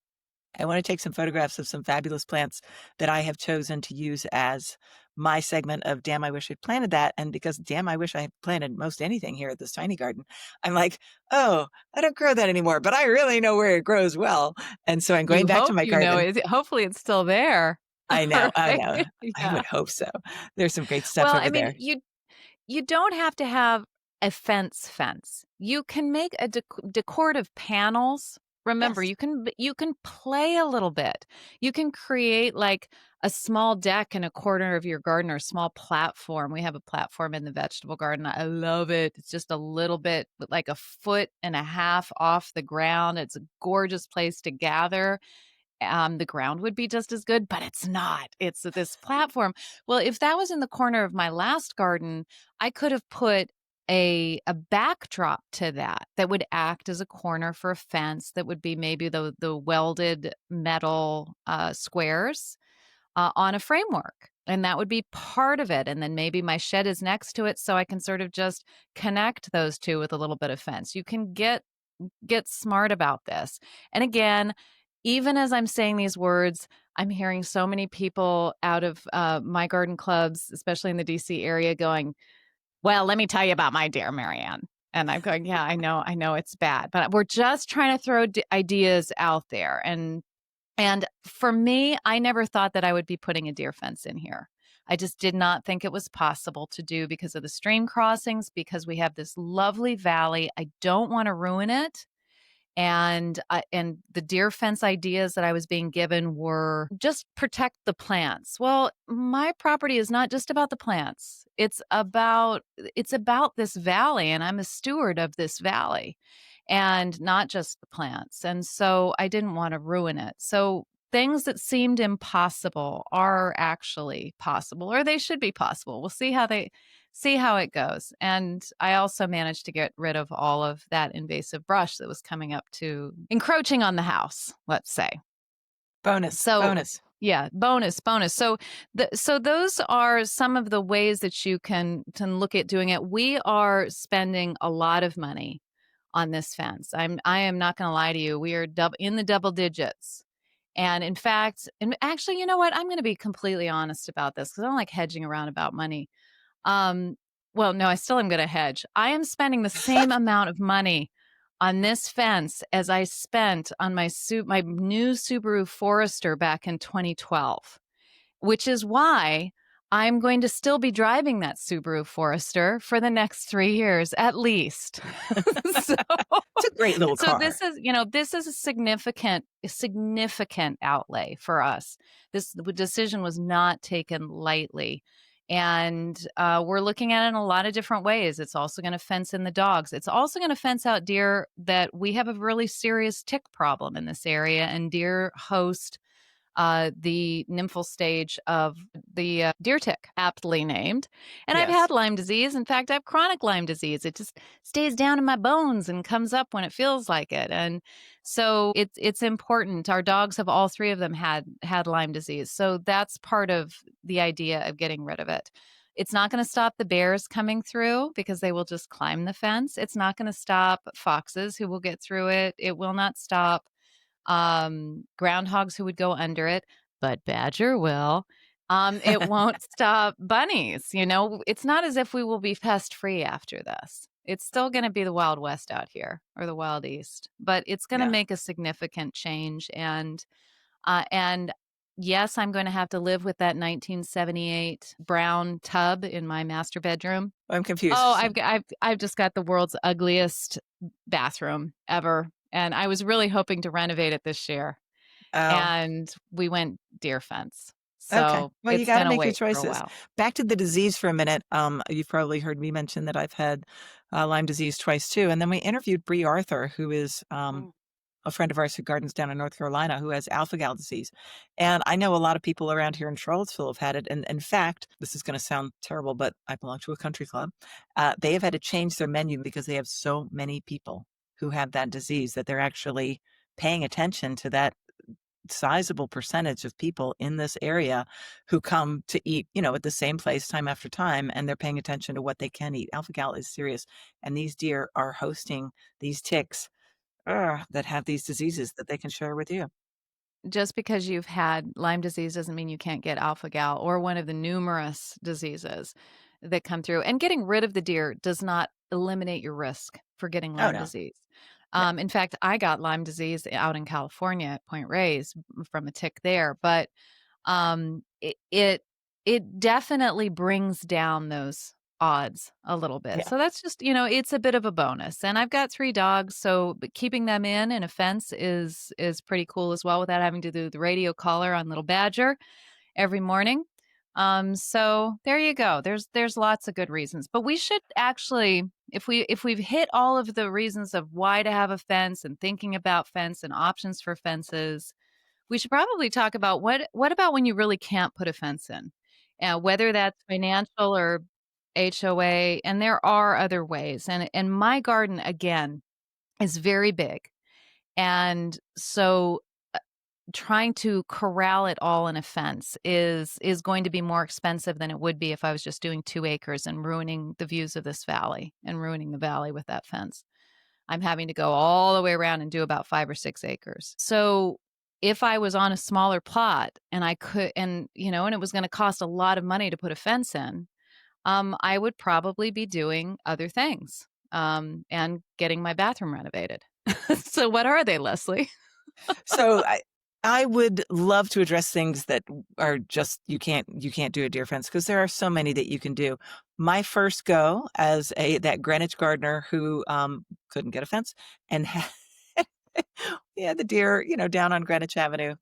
I want to take some photographs of some fabulous plants that I have chosen to use as my segment of Damn, I Wish I Planted That. And because damn, I wish I had planted most anything here at this tiny garden, I'm like, oh, I don't grow that anymore, but I really know where it grows well. And so I'm going You back to hope my you know garden. it. Hopefully it's still there. I know, I Right? know. I Yeah. would hope so. There's some great stuff Well, over I mean, there. you don't have to have a fence. You can make a decorative panels. Remember, Yes. you can play a little bit. You can create like a small deck in a corner of your garden or a small platform. We have a platform in the vegetable garden. I love it. It's just a little bit like a foot and a half off the ground. It's a gorgeous place to gather. The ground would be just as good, but it's not. It's this platform. Well, if that was in the corner of my last garden, I could have put a backdrop to that would act as a corner for a fence that would be maybe the welded metal squares on a framework. And that would be part of it. And then maybe my shed is next to it. So I can sort of just connect those two with a little bit of fence. You can get smart about this. And again, even as I'm saying these words, I'm hearing so many people out of my garden clubs, especially in the DC area, going, well, let me tell you about my dear Marianne. And I'm going, yeah, I know it's bad, but we're just trying to throw ideas out there. And for me, I never thought that I would be putting a deer fence in here. I just did not think it was possible to do because of the stream crossings, because we have this lovely valley. I don't want to ruin it. And the deer fence ideas that I was being given were just protect the plants. Well, my property is not just about the plants. It's about this valley, and I'm a steward of this valley and not just the plants. And so I didn't want to ruin it. So things that seemed impossible are actually possible, or they should be possible. We'll see how it goes. And I also managed to get rid of all of that invasive brush that was coming up to encroaching on the house, let's say. Bonus, So bonus. yeah, bonus. So those are some of the ways that you can look at doing it. We are spending a lot of money on this fence. I am not going to lie to you. We are in the double digits. And in fact, and actually, you know what? I'm going to be completely honest about this because I don't like hedging around about money. Um, well, no, I still am going to hedge. I am spending the same amount of money on this fence as I spent on my new Subaru Forester back in 2012, which is why I'm going to still be driving that Subaru Forester for the next 3 years at least. so, It's a great little so car. this is a significant outlay for us. This decision was not taken lightly. And we're looking at it in a lot of different ways. It's also going to fence in the dogs. It's also going to fence out deer that we have a really serious tick problem in this area, and deer host the nymphal stage of the deer tick, aptly named. And I've Yes. had Lyme disease. In fact, I have chronic Lyme disease. It just stays down in my bones and comes up when it feels like it. And so it's important. Our dogs have all three of them had Lyme disease. So that's part of the idea of getting rid of it. It's not going to stop the bears coming through because they will just climb the fence. It's not going to stop foxes who will get through it. It will not stop groundhogs who would go under it, but badger will. It won't stop bunnies. It's not as if we will be pest free after this. It's still going to be the Wild West out here, or the Wild East, but it's going to Yeah. make a significant change. And Yes, I'm going to have to live with that 1978 brown tub in my master bedroom. I'm confused. Oh, I've just got the world's ugliest bathroom ever, and I was really hoping to renovate it this year, Oh, and we went deer fence. okay. So, Well, you it's gotta gonna make your wait for a choices. while. Back to the disease for a minute. You've probably heard me mention that I've had, Lyme disease twice too, and then we interviewed Bree Arthur, who is, Mm. a friend of ours who gardens down in North Carolina who has alpha-gal disease. And I know a lot of people around here in Charlottesville have had it. And in fact, this is going to sound terrible, but I belong to a country club. They have had to change their menu because they have so many people who have that disease that they're actually paying attention to that sizable percentage of people in this area who come to eat, at the same place time after time, and they're paying attention to what they can eat. Alpha-gal is serious, and these deer are hosting these ticks that have these diseases that they can share with you. Just because you've had Lyme disease doesn't mean you can't get alpha-gal or one of the numerous diseases that come through, and getting rid of the deer does not eliminate your risk for getting Oh, Lyme no. disease. No. In fact, I got Lyme disease out in California at Point Reyes from a tick there, but it definitely brings down those odds a little bit. Yeah. So that's just, it's a bit of a bonus. And I've got 3 dogs, so but keeping them in a fence is pretty cool as well without having to do the radio collar on little Badger every morning. So there you go. There's lots of good reasons. But we should actually, if we've hit all of the reasons of why to have a fence and thinking about fence and options for fences, we should probably talk about what about when you really can't put a fence in? Whether that's financial or HOA, and there are other ways. And my garden again is very big. And so trying to corral it all in a fence is going to be more expensive than it would be if I was just doing 2 acres and ruining the views of this valley and ruining the valley with that fence. I'm having to go all the way around and do about 5 or 6 acres. So if I was on a smaller plot and I could, and it was going to cost a lot of money to put a fence in, I would probably be doing other things, and getting my bathroom renovated. So what are they, Leslie? So I would love to address things that are just you can't do a deer fence because there are so many that you can do. My first go as that Greenwich gardener who couldn't get a fence and yeah, the deer, down on Greenwich Avenue.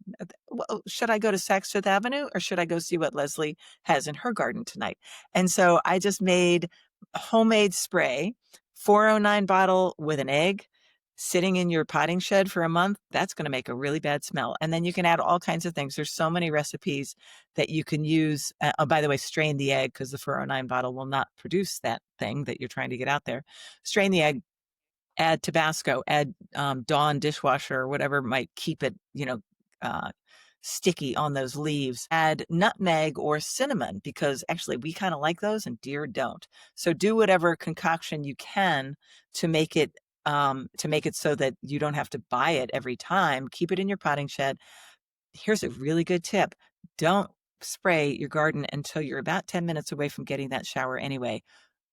Well, should I go to Saks Fifth Avenue or should I go see what Leslie has in her garden tonight? And so I just made homemade spray, 409 bottle with an egg sitting in your potting shed for a month. That's going to make a really bad smell. And then you can add all kinds of things. There's so many recipes that you can use. Oh, by the way, strain the egg because the 409 bottle will not produce that thing that you're trying to get out there. Strain the egg, add Tabasco, add Dawn dishwasher or whatever might keep it, uh, sticky on those leaves. Add nutmeg or cinnamon because actually we kind of like those and deer don't. So do whatever concoction you can to make it so that you don't have to buy it every time. Keep it in your potting shed. Here's a really good tip. Don't spray your garden until you're about 10 minutes away from getting that shower anyway.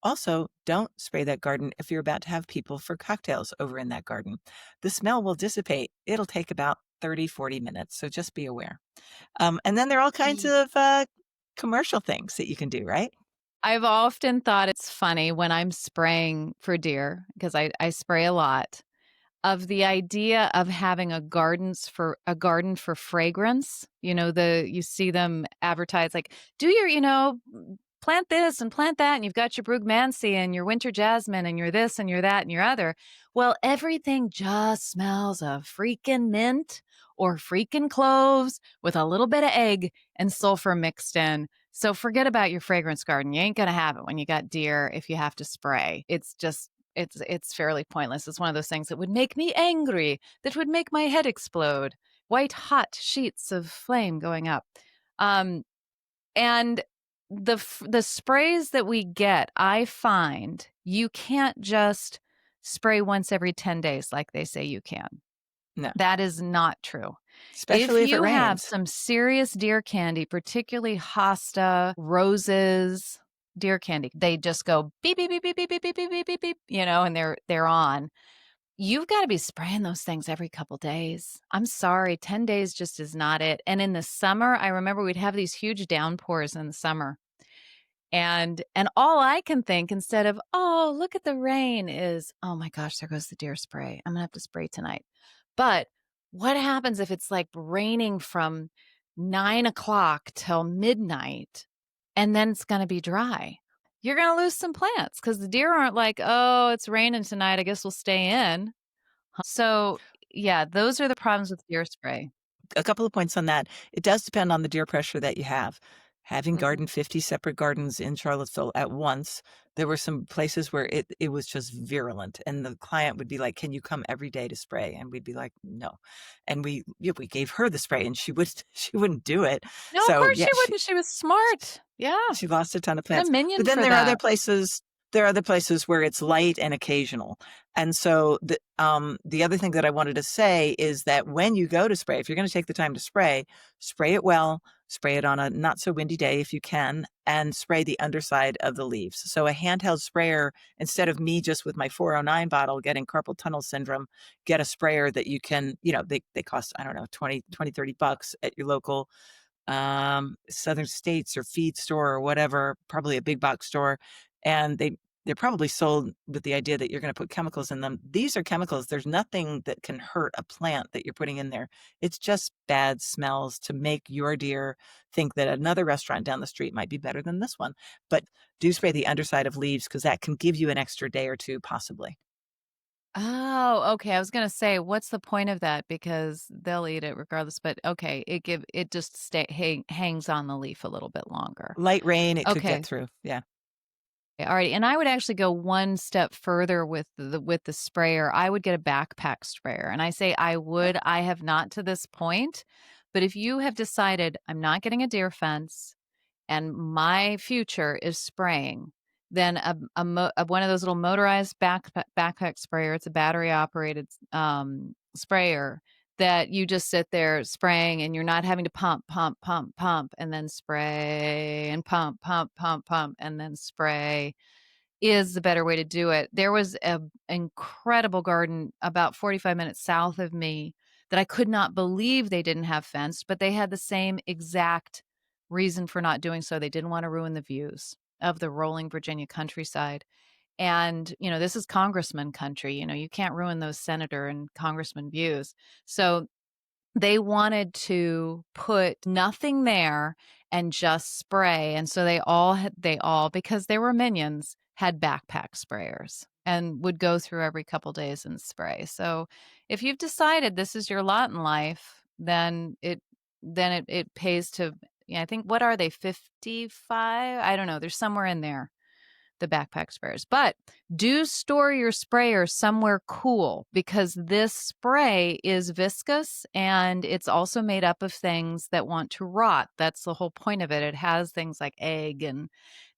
Also, don't spray that garden if you're about to have people for cocktails over in that garden. The smell will dissipate. It'll take about 30, 40 minutes. So just be aware. And then there are all kinds Ye of commercial things that you can do, right? I've often thought it's funny when I'm spraying for deer, because I spray a lot, of the idea of having a garden for fragrance. You see them advertise like, do your, plant this and plant that, and you've got your brugmansia and your winter jasmine and your this and your that and your other. Well, everything just smells of freaking mint or freaking cloves with a little bit of egg and sulfur mixed in. So forget about your fragrance garden. You ain't gonna have it when you got deer if you have to spray. It's fairly pointless. It's one of those things that would make me angry, that would make my head explode. White hot sheets of flame going up. Um, and the sprays that we get, I find you can't just spray once every 10 days like they say you can. No, That is not true. If especially if it you have rains. some serious deer candy, particularly hosta, roses, deer candy, they just go beep beep beep beep beep beep beep beep beep beep, and they're on. You've gotta be spraying those things every couple days. I'm sorry, 10 days just is not it, and in the summer, I remember we'd have these huge downpours in the summer, and all I can think instead of, "Oh, look at the rain," is, "Oh my gosh, there goes the deer spray. I'm gonna have to spray tonight." But what happens if it's, like, raining from 9 o'clock till midnight, and then it's gonna be dry? You're gonna lose some plants because the deer aren't like, "Oh, it's raining tonight, I guess we'll stay in." So, yeah, those are the problems with deer spray. A couple of points on that. It does depend on the deer pressure that you have. Having Mhm. gardened 50 separate gardens in Charlottesville at once, there were some places where it was just virulent, and the client would be like, "Can you come every day to spray?" And we'd be like, "No." And we gave her the spray, and she would she wouldn't do it. No, of So, course yeah, she wouldn't, she was smart. Yeah, she lost a ton of get a plants. But minion then for that. there are other places where it's light and occasional. And so the other thing that I wanted to say is that when you go to spray, if you're going to take the time to spray, spray it well, spray it on a not so windy day if you can, and spray the underside of the leaves. So a handheld sprayer, instead of me just with my 409 bottle getting carpal tunnel syndrome, get a sprayer that you can, they cost, I don't know, 30 bucks at your local Southern States or feed store or whatever, probably a big box store, and they're probably sold with the idea that you're going to put chemicals in them. These are chemicals. There's nothing that can hurt a plant that you're putting in there. It's just bad smells to make your deer think that another restaurant down the street might be better than this one. But do spray the underside of leaves because that can give you an extra day or two, possibly. Oh, okay, I was gonna say, what's the point of that? Because they'll eat it regardless, but okay, it just hangs on the leaf a little bit longer. Light rain, it could get Okay. through. Yeah. Alrighty, and I would actually go one step further with the sprayer. I would get a backpack sprayer, and I say I would. I have not to this point, but if you have decided I'm not getting a deer fence and my future is spraying, then one of those little motorized backpack sprayer. It's a battery operated sprayer that you just sit there spraying, and you're not having to pump, pump, pump, pump, and then spray and pump, pump, pump, pump, and then spray is the better way to do it. There was an incredible garden about 45 minutes south of me that I could not believe they didn't have fenced, but they had the same exact reason for not doing so. They didn't want to ruin the views of the rolling Virginia countryside. And, this is congressman country. You can't ruin those senator and congressman views. So they wanted to put nothing there and just spray, and so they all because they were minions, had backpack sprayers and would go through every couple days and spray. So, if you've decided this is your lot in life, then it pays to yeah, I think what are they, 55? I don't know, there's somewhere in there the backpack sprayers. But do store your sprayer somewhere cool because this spray is viscous and it's also made up of things that want to rot. That's the whole point of it. It has things like egg and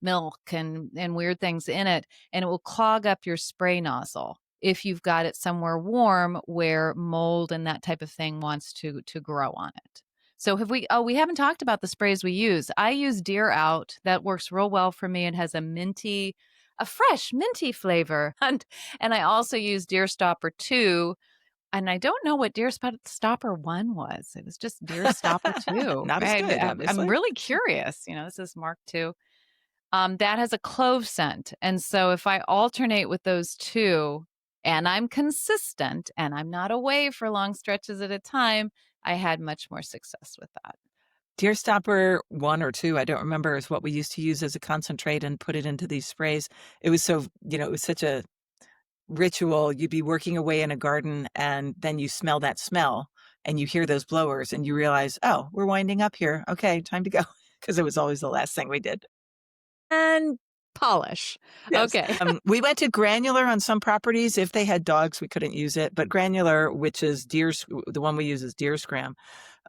milk and weird things in it, and it will clog up your spray nozzle if you've got it somewhere warm where mold and that type of thing wants to grow on it. So we haven't talked about the sprays we use. I use Deer Out. That works real well for me. It has a fresh minty flavor. And I also use Deer Stopper 2. And I don't know what Stopper 1 was. It was just Deer Stopper 2. Not as good, I'm obviously. really curious. This is Mark 2. That has a clove scent. And so if I alternate with those two and I'm consistent and I'm not away for long stretches at a time, I had much more success with that. Deer Stopper 1 or 2, I don't remember, is what we used to use as a concentrate and put it into these sprays. It was it was such a ritual. You'd be working away in a garden and then you smell that smell and you hear those blowers and you realize, "Oh, we're winding up here. Okay, time to go." Because it was always the last thing we did. And polish. Yes. Okay. We went to granular on some properties. If they had dogs, we couldn't use it, but granular, which is the one we use is deer scram.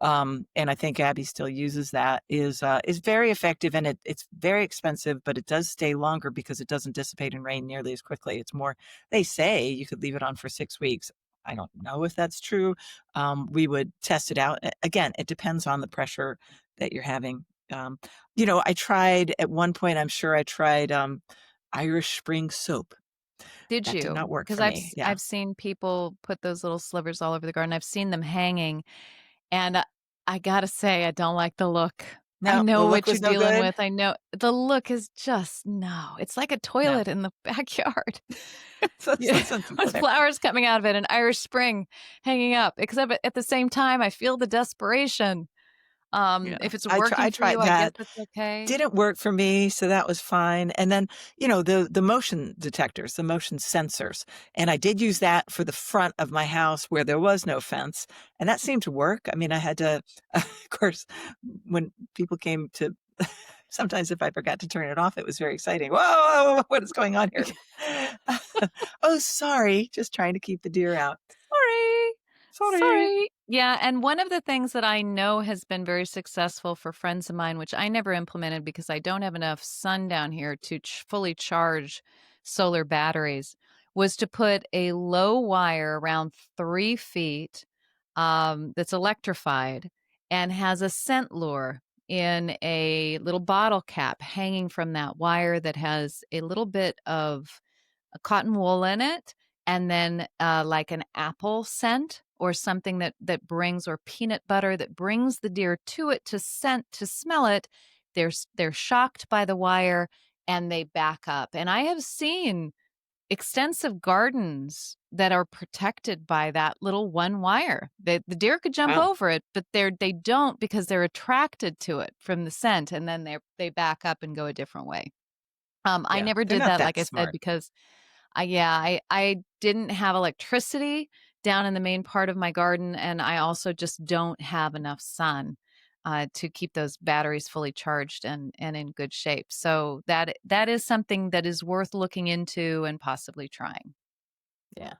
And I think Abby still uses that, is very effective, and it's very expensive, but it does stay longer because it doesn't dissipate in rain nearly as quickly. It's more, they say you could leave it on for 6 weeks. I don't know if that's true. We would test it out. Again, it depends on the pressure that you're having. I tried at one point, I'm sure I tried Irish Spring soap. Did That did you? not work Because for me. Yeah. I've seen people put those little slivers all over the garden. I've seen them hanging, and I gotta say, I don't like the look. I No, the know look what you're was no dealing good? with. I know the look is just no. It's like a No. toilet in the backyard. That's Yeah, that's something with better. flowers coming out of it, an Irish Spring hanging up. Except at the same time, I feel the desperation. Yeah. If it's I working for you, tried I guess that. it's okay. Didn't work for me, so that was fine, and then, the motion detectors, the motion sensors, and I did use that for the front of my house where there was no fence, and that seemed to work. I mean, I had to of course, when people came to sometimes if I forgot to turn it off, it was very exciting. "Whoa, what is going on here?" "Oh, sorry, just trying to keep the deer out." Sorry. "Sorry." Sorry. Yeah, and one of the things that I know has been very successful for friends of mine, which I never implemented because I don't have enough sun down here to fully charge solar batteries, was to put a low wire around 3 feet that's electrified and has a scent lure in a little bottle cap hanging from that wire that has a little bit of a cotton wool in it, and then like an apple scent or something that brings, or peanut butter that brings the deer to it to scent, to smell it. They're shocked by the wire and they back up. And I have seen extensive gardens that are protected by that little one wire. The deer could jump Wow. over it, but they don't, because they're attracted to it from the scent, and then they back up and go a different way. I Yeah, never they're did not that, that like I said, smart. because I didn't have electricity down in the main part of my garden, and I also just don't have enough sun to keep those batteries fully charged and in good shape. So that is something that is worth looking into and possibly trying. Yeah.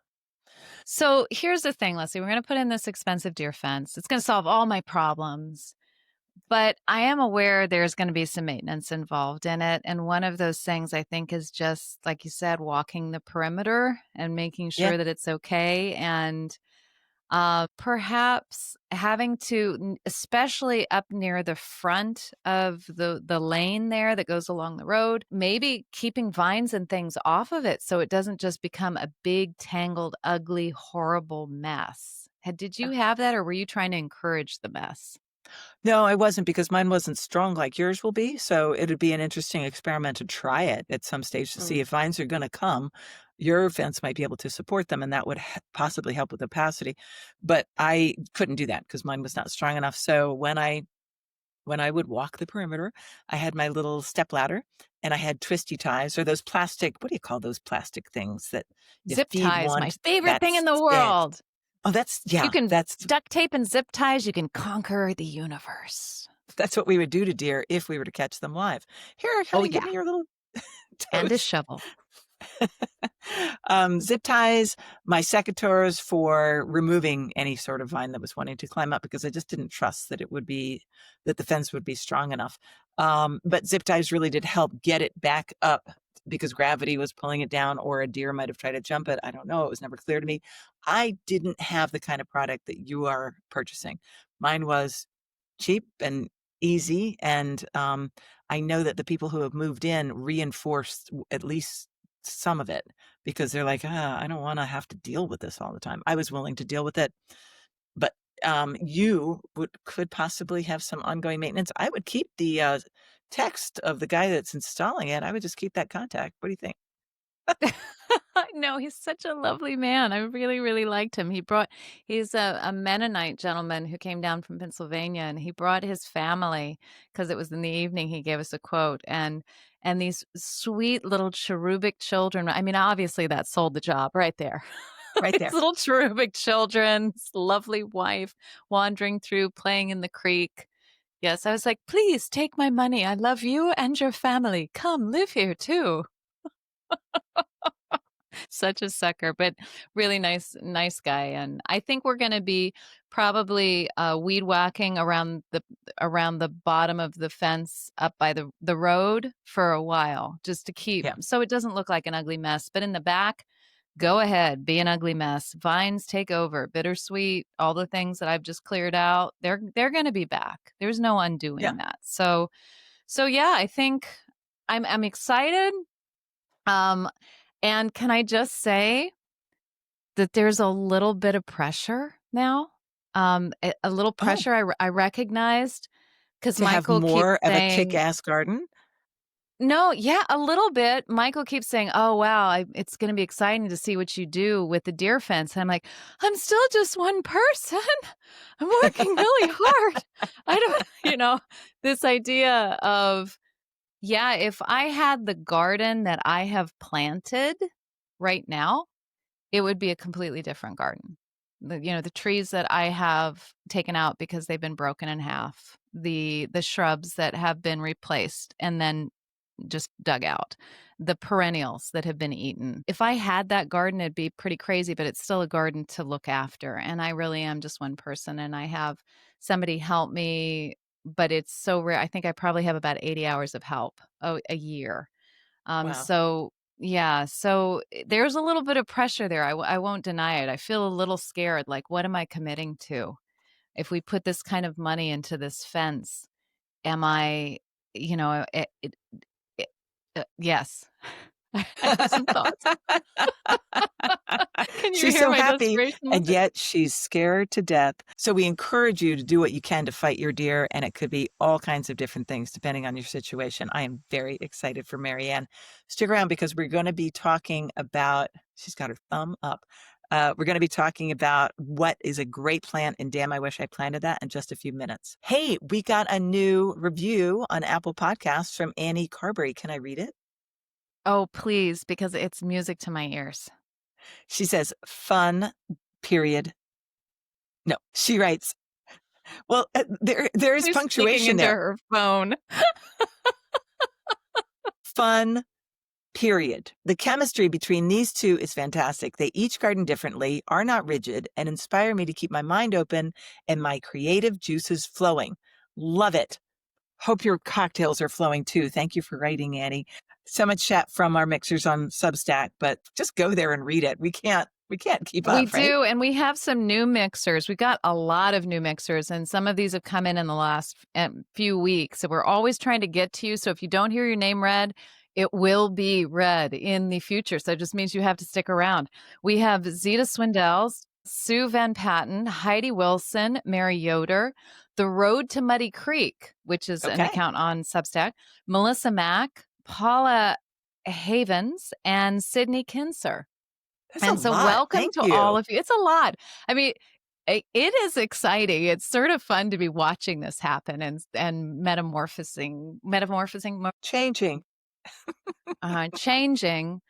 So here's the thing, Leslie. We're going to put in this expensive deer fence. It's going to solve all my problems. But I am aware there's going to be some maintenance involved in it. And one of those things I think is just, like you said, walking the perimeter and making Yeah. sure that it's okay. And perhaps having to, especially up near the front of the lane there that goes along the road, maybe keeping vines and things off of it so it doesn't just become a big, tangled, ugly, horrible mess. Did you have that, or were you trying to encourage the mess? No, I wasn't because mine wasn't strong like yours will be, so it'd be an interesting experiment to try it at some stage to see if vines are gonna come. Your fence might be able to support them, and that would possibly help with opacity, but I couldn't do that because mine was not strong enough, so when I would walk the perimeter, I had my little stepladder, and I had twisty ties or those plastic what do you call those plastic things that you Zip feed ties, one my favorite thing in that's the it. world. Oh, that's You yeah, can that's duct tape and zip ties, you can conquer the universe. that's what we would do to deer if we were to catch them live. "Here, Oh, honey, give yeah, me your little and a toes." shovel. Zip ties, my secateurs for removing any sort of vine that was wanting to climb up because I just didn't trust that the fence would be strong enough. But zip ties really did help get it back up because gravity was pulling it down, or a deer might have tried to jump it. I don't know. It was never clear to me. I didn't have the kind of product that you are purchasing. Mine was cheap and easy, and I know that the people who have moved in reinforced at least some of it because they're like, I don't want to have to deal with this all the time. I was willing to deal with it, but you could possibly have some ongoing maintenance. I would keep the text of the guy that's installing it. I would just keep that contact. What do you think? No, he's such a lovely man. I really, really liked him. He's a Mennonite gentleman who came down from Pennsylvania, and he brought his family because it was in the evening. He gave us a quote, and these sweet little cherubic children. I mean, obviously that sold the job right there. Right These there. little cherubic children, his lovely wife wandering through, playing in the creek. Yes, I was like, please take my money. I love you and your family. Come live here too. Such a sucker, but really nice guy. And I think we're going to be probably weed whacking around the bottom of the fence up by the road for a while, just to keep Yeah. so it doesn't look like an ugly mess. But in the back, go ahead, be an ugly mess. Vines take over, bittersweet, all the things that I've just cleared out. They're going to be back. There's no Yeah. undoing that. So yeah, I think I'm excited. Um, And can I just say that there's a little bit of pressure now? A little Oh, pressure I recognized because to have Michael keeps more of a saying, kick-ass garden? no, yeah, a little bit. Michael keeps saying, "Oh, wow, it's gonna be exciting to see what you do with the deer fence." And I'm like, "I'm still just one person. I'm working really hard." I don't this idea of, yeah, if I had the garden that I have planted right now, it would be a completely different garden. The trees that I have taken out because they've been broken in half, the shrubs that have been replaced and then just dug out, the perennials that have been eaten. If I had that garden, it'd be pretty crazy, but it's still a garden to look after. And I really am just one person and I have somebody help me, but it's so rare. I think I probably have about 80 hours of help a year. Wow. So yeah, so there's a little bit of pressure there. I won't deny it. I feel a little scared. Like, what am I committing to? If we put this kind of money into this fence, am I, yes. I have some thoughts. Can you She's hear so my happy, desperation a little and bit? yet she's scared to death. So we encourage you to do what you can to fight your deer, and it could be all kinds of different things depending on your situation. I am very excited for Marianne. Stick around because we're going to be talking about, she's got her thumb up. We're going to be talking about what is a great plant, and damn, I wish I planted that in just a few minutes. Hey, we got a new review on Apple Podcasts from Annie Carberry. Can I read it? Oh, please, because it's music to my ears. She says, fun, period. No, she writes, well, there is She's speaking punctuation into there. her phone. Fun, period. The chemistry between these two is fantastic. They each garden differently, are not rigid, and inspire me to keep my mind open and my creative juices flowing. Love it. Hope your cocktails are flowing too. Thank you for writing, Annie. So much chat from our mixers on Substack, but just go there and read it. We can't keep We up, right? do, and we have some new mixers. We got a lot of new mixers, and some of these have come in the last few weeks. So we're always trying to get to you. So if you don't hear your name read, it will be read in the future. So it just means you have to stick around. We have Zeta Swindells, Sue Van Patten, Heidi Wilson, Mary Yoder, The Road to Muddy Creek, which is an Okay. account on Substack, Melissa Mack, Paula Havens, and Sydney Kinser. That's a And so lot. welcome Thank to all you. of you. It's a lot. I mean, it is exciting. It's sort of fun to be watching this happen and Changing. changing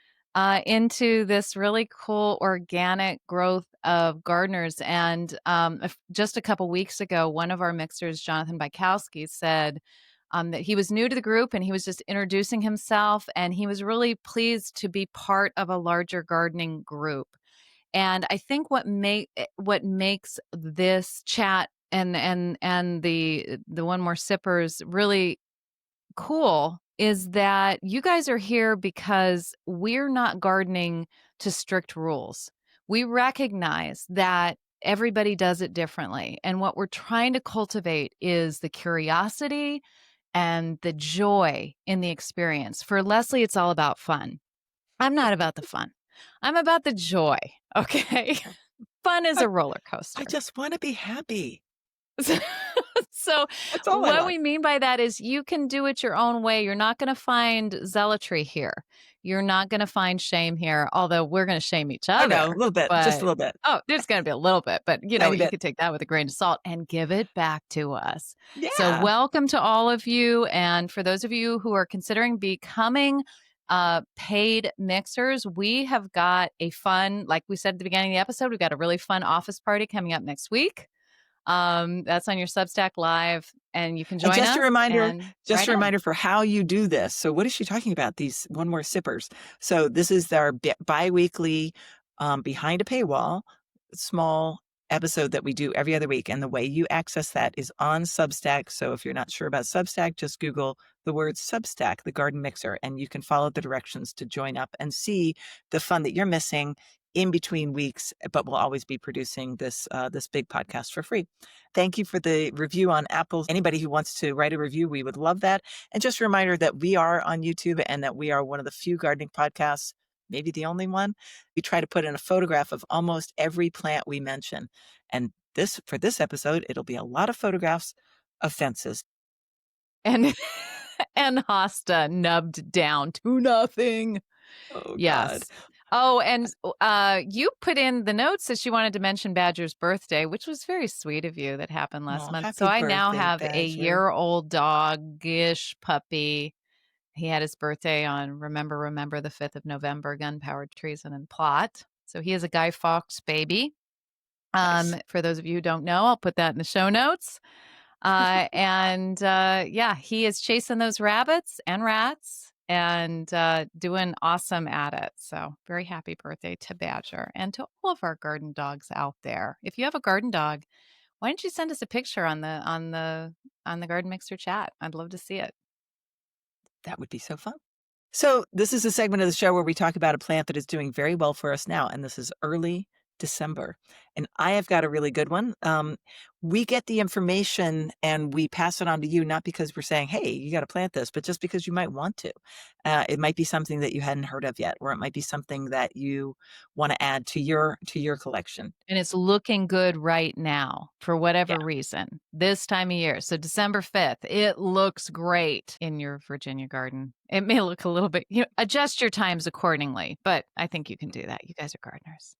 into this really cool organic growth of gardeners. And just a couple weeks ago, one of our mixers, Jonathan Bykowski, said that he was new to the group and he was just introducing himself, and he was really pleased to be part of a larger gardening group. And I think what makes this chat and the one more sippers really cool is that you guys are here because we're not gardening to strict rules. We recognize that everybody does it differently. And what we're trying to cultivate is the curiosity and the joy in the experience. For Leslie, it's all about fun. I'm not about the fun. I'm about the joy. Okay. Fun is I, a roller I coaster. just want to be happy. So, That's all I what want. we mean by that is you can do it your own way. You're not going to find zealotry here. You're not going to find shame here, although we're going to shame each I know, a other. little bit, just a But little bit, oh, there's going to be a little bit, but tiny you bit. could take that with a grain of salt and give it back to us. So, Yeah. welcome to all of you. And for those of you who are considering becoming paid mixers, we have got a fun, like we said at the beginning of the episode, we've got a really fun office party coming up next week. That's on your Substack Live, and you can And join us and just right a in. reminder for how you do this. So what is she talking about? These one more sippers. So this is our bi-weekly behind a paywall small episode that we do every other week. And the way you access that is on Substack. So if you're not sure about Substack, just Google the word Substack, the garden mixer, and you can follow the directions to join up and see the fun that you're missing in between weeks, but we'll always be producing this big podcast for free. Thank you for the review on Apple. Anybody who wants to write a review, we would love that. And just a reminder that we are on YouTube and that we are one of the few gardening podcasts maybe the only one. We try to put in a photograph of almost every plant we mention. And for this episode, it'll be a lot of photographs of fences. And and Hosta nubbed down to nothing. Oh, God. Yes. Oh, and you put in the notes that you wanted to mention Badger's birthday, which was very sweet of you. That happened last Oh, month. So happy I now birthday, have a Badger. year-old dog-ish puppy. He had his birthday on Remember the 5th of November, Gunpowder Treason and Plot. So he is a Guy Fawkes baby. Nice. For those of you who don't know, I'll put that in the show notes. Yeah, he is chasing those rabbits and rats and doing awesome at it. So very happy birthday to Badger and to all of our garden dogs out there. If you have a garden dog, why don't you send us a picture on the Garden Mixer chat? I'd love to see it. That would be so fun. So this is a segment of the show where we talk about a plant that is doing very well for us now, and this is early December. And I have got a really good one. We get the information and we pass it on to you, not because we're saying, hey, you got to plant this, but just because you might want to. It might be something that you hadn't heard of yet, or it might be something that you want to add to your collection. And it's looking good right now for Yeah. whatever reason, this time of year. So December 5th, it looks great in your Virginia garden. It may look a little bit, adjust your times accordingly, but I think you can do that. You guys are gardeners.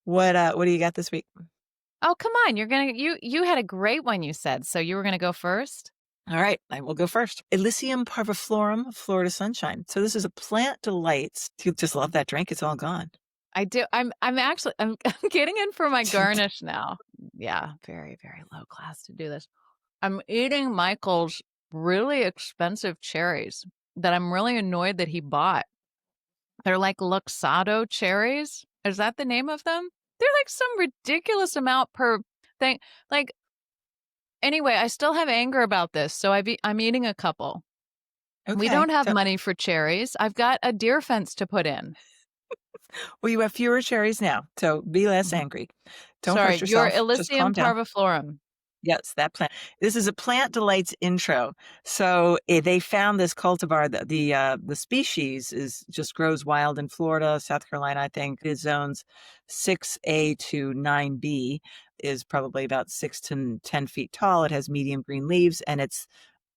What do you got this week? Oh, come on. You had a great one, you said. So you were going to go first? All right, I will go first. Elysium parviflorum, Florida sunshine. So this is a plant delights. You just love that drink. It's all gone. I do. I'm actually I'm getting in for my garnish now. Yeah, very, very low class to do this. I'm eating Michael's really expensive cherries that I'm really annoyed that he bought. They're like Luxardo cherries. Is that the name of them? They're like some ridiculous amount per thing. Like, anyway, I still have anger about this, so I'm eating a couple. Okay. We don't have money for cherries. I've got a deer fence to put in. Well, you have fewer cherries now, so be less angry. Don't Sorry, hurt your yourself. Just calm Elysium down. parviflorum. Yes, that plant. This is a Plant Delights intro. So they found this cultivar. The species is just grows wild in Florida, South Carolina. I think it zones 6A to 9B. Is probably about 6 to 10 feet tall. It has medium green leaves, and it's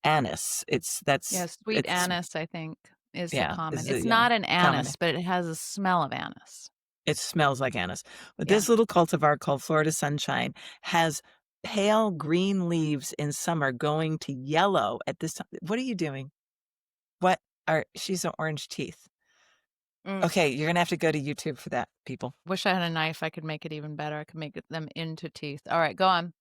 anise. Sweet anise, I think, is the common. It's yeah, not an common. anise, but it has a smell of anise. It smells like anise. But Yeah. this little cultivar called Florida Sunshine has pale green leaves in summer going to yellow at this time. What are you doing? She's an orange teeth. Okay, you're gonna have to go to YouTube for that, people. Wish I had a knife. I could make it even better. I could make them into teeth. All right, go on.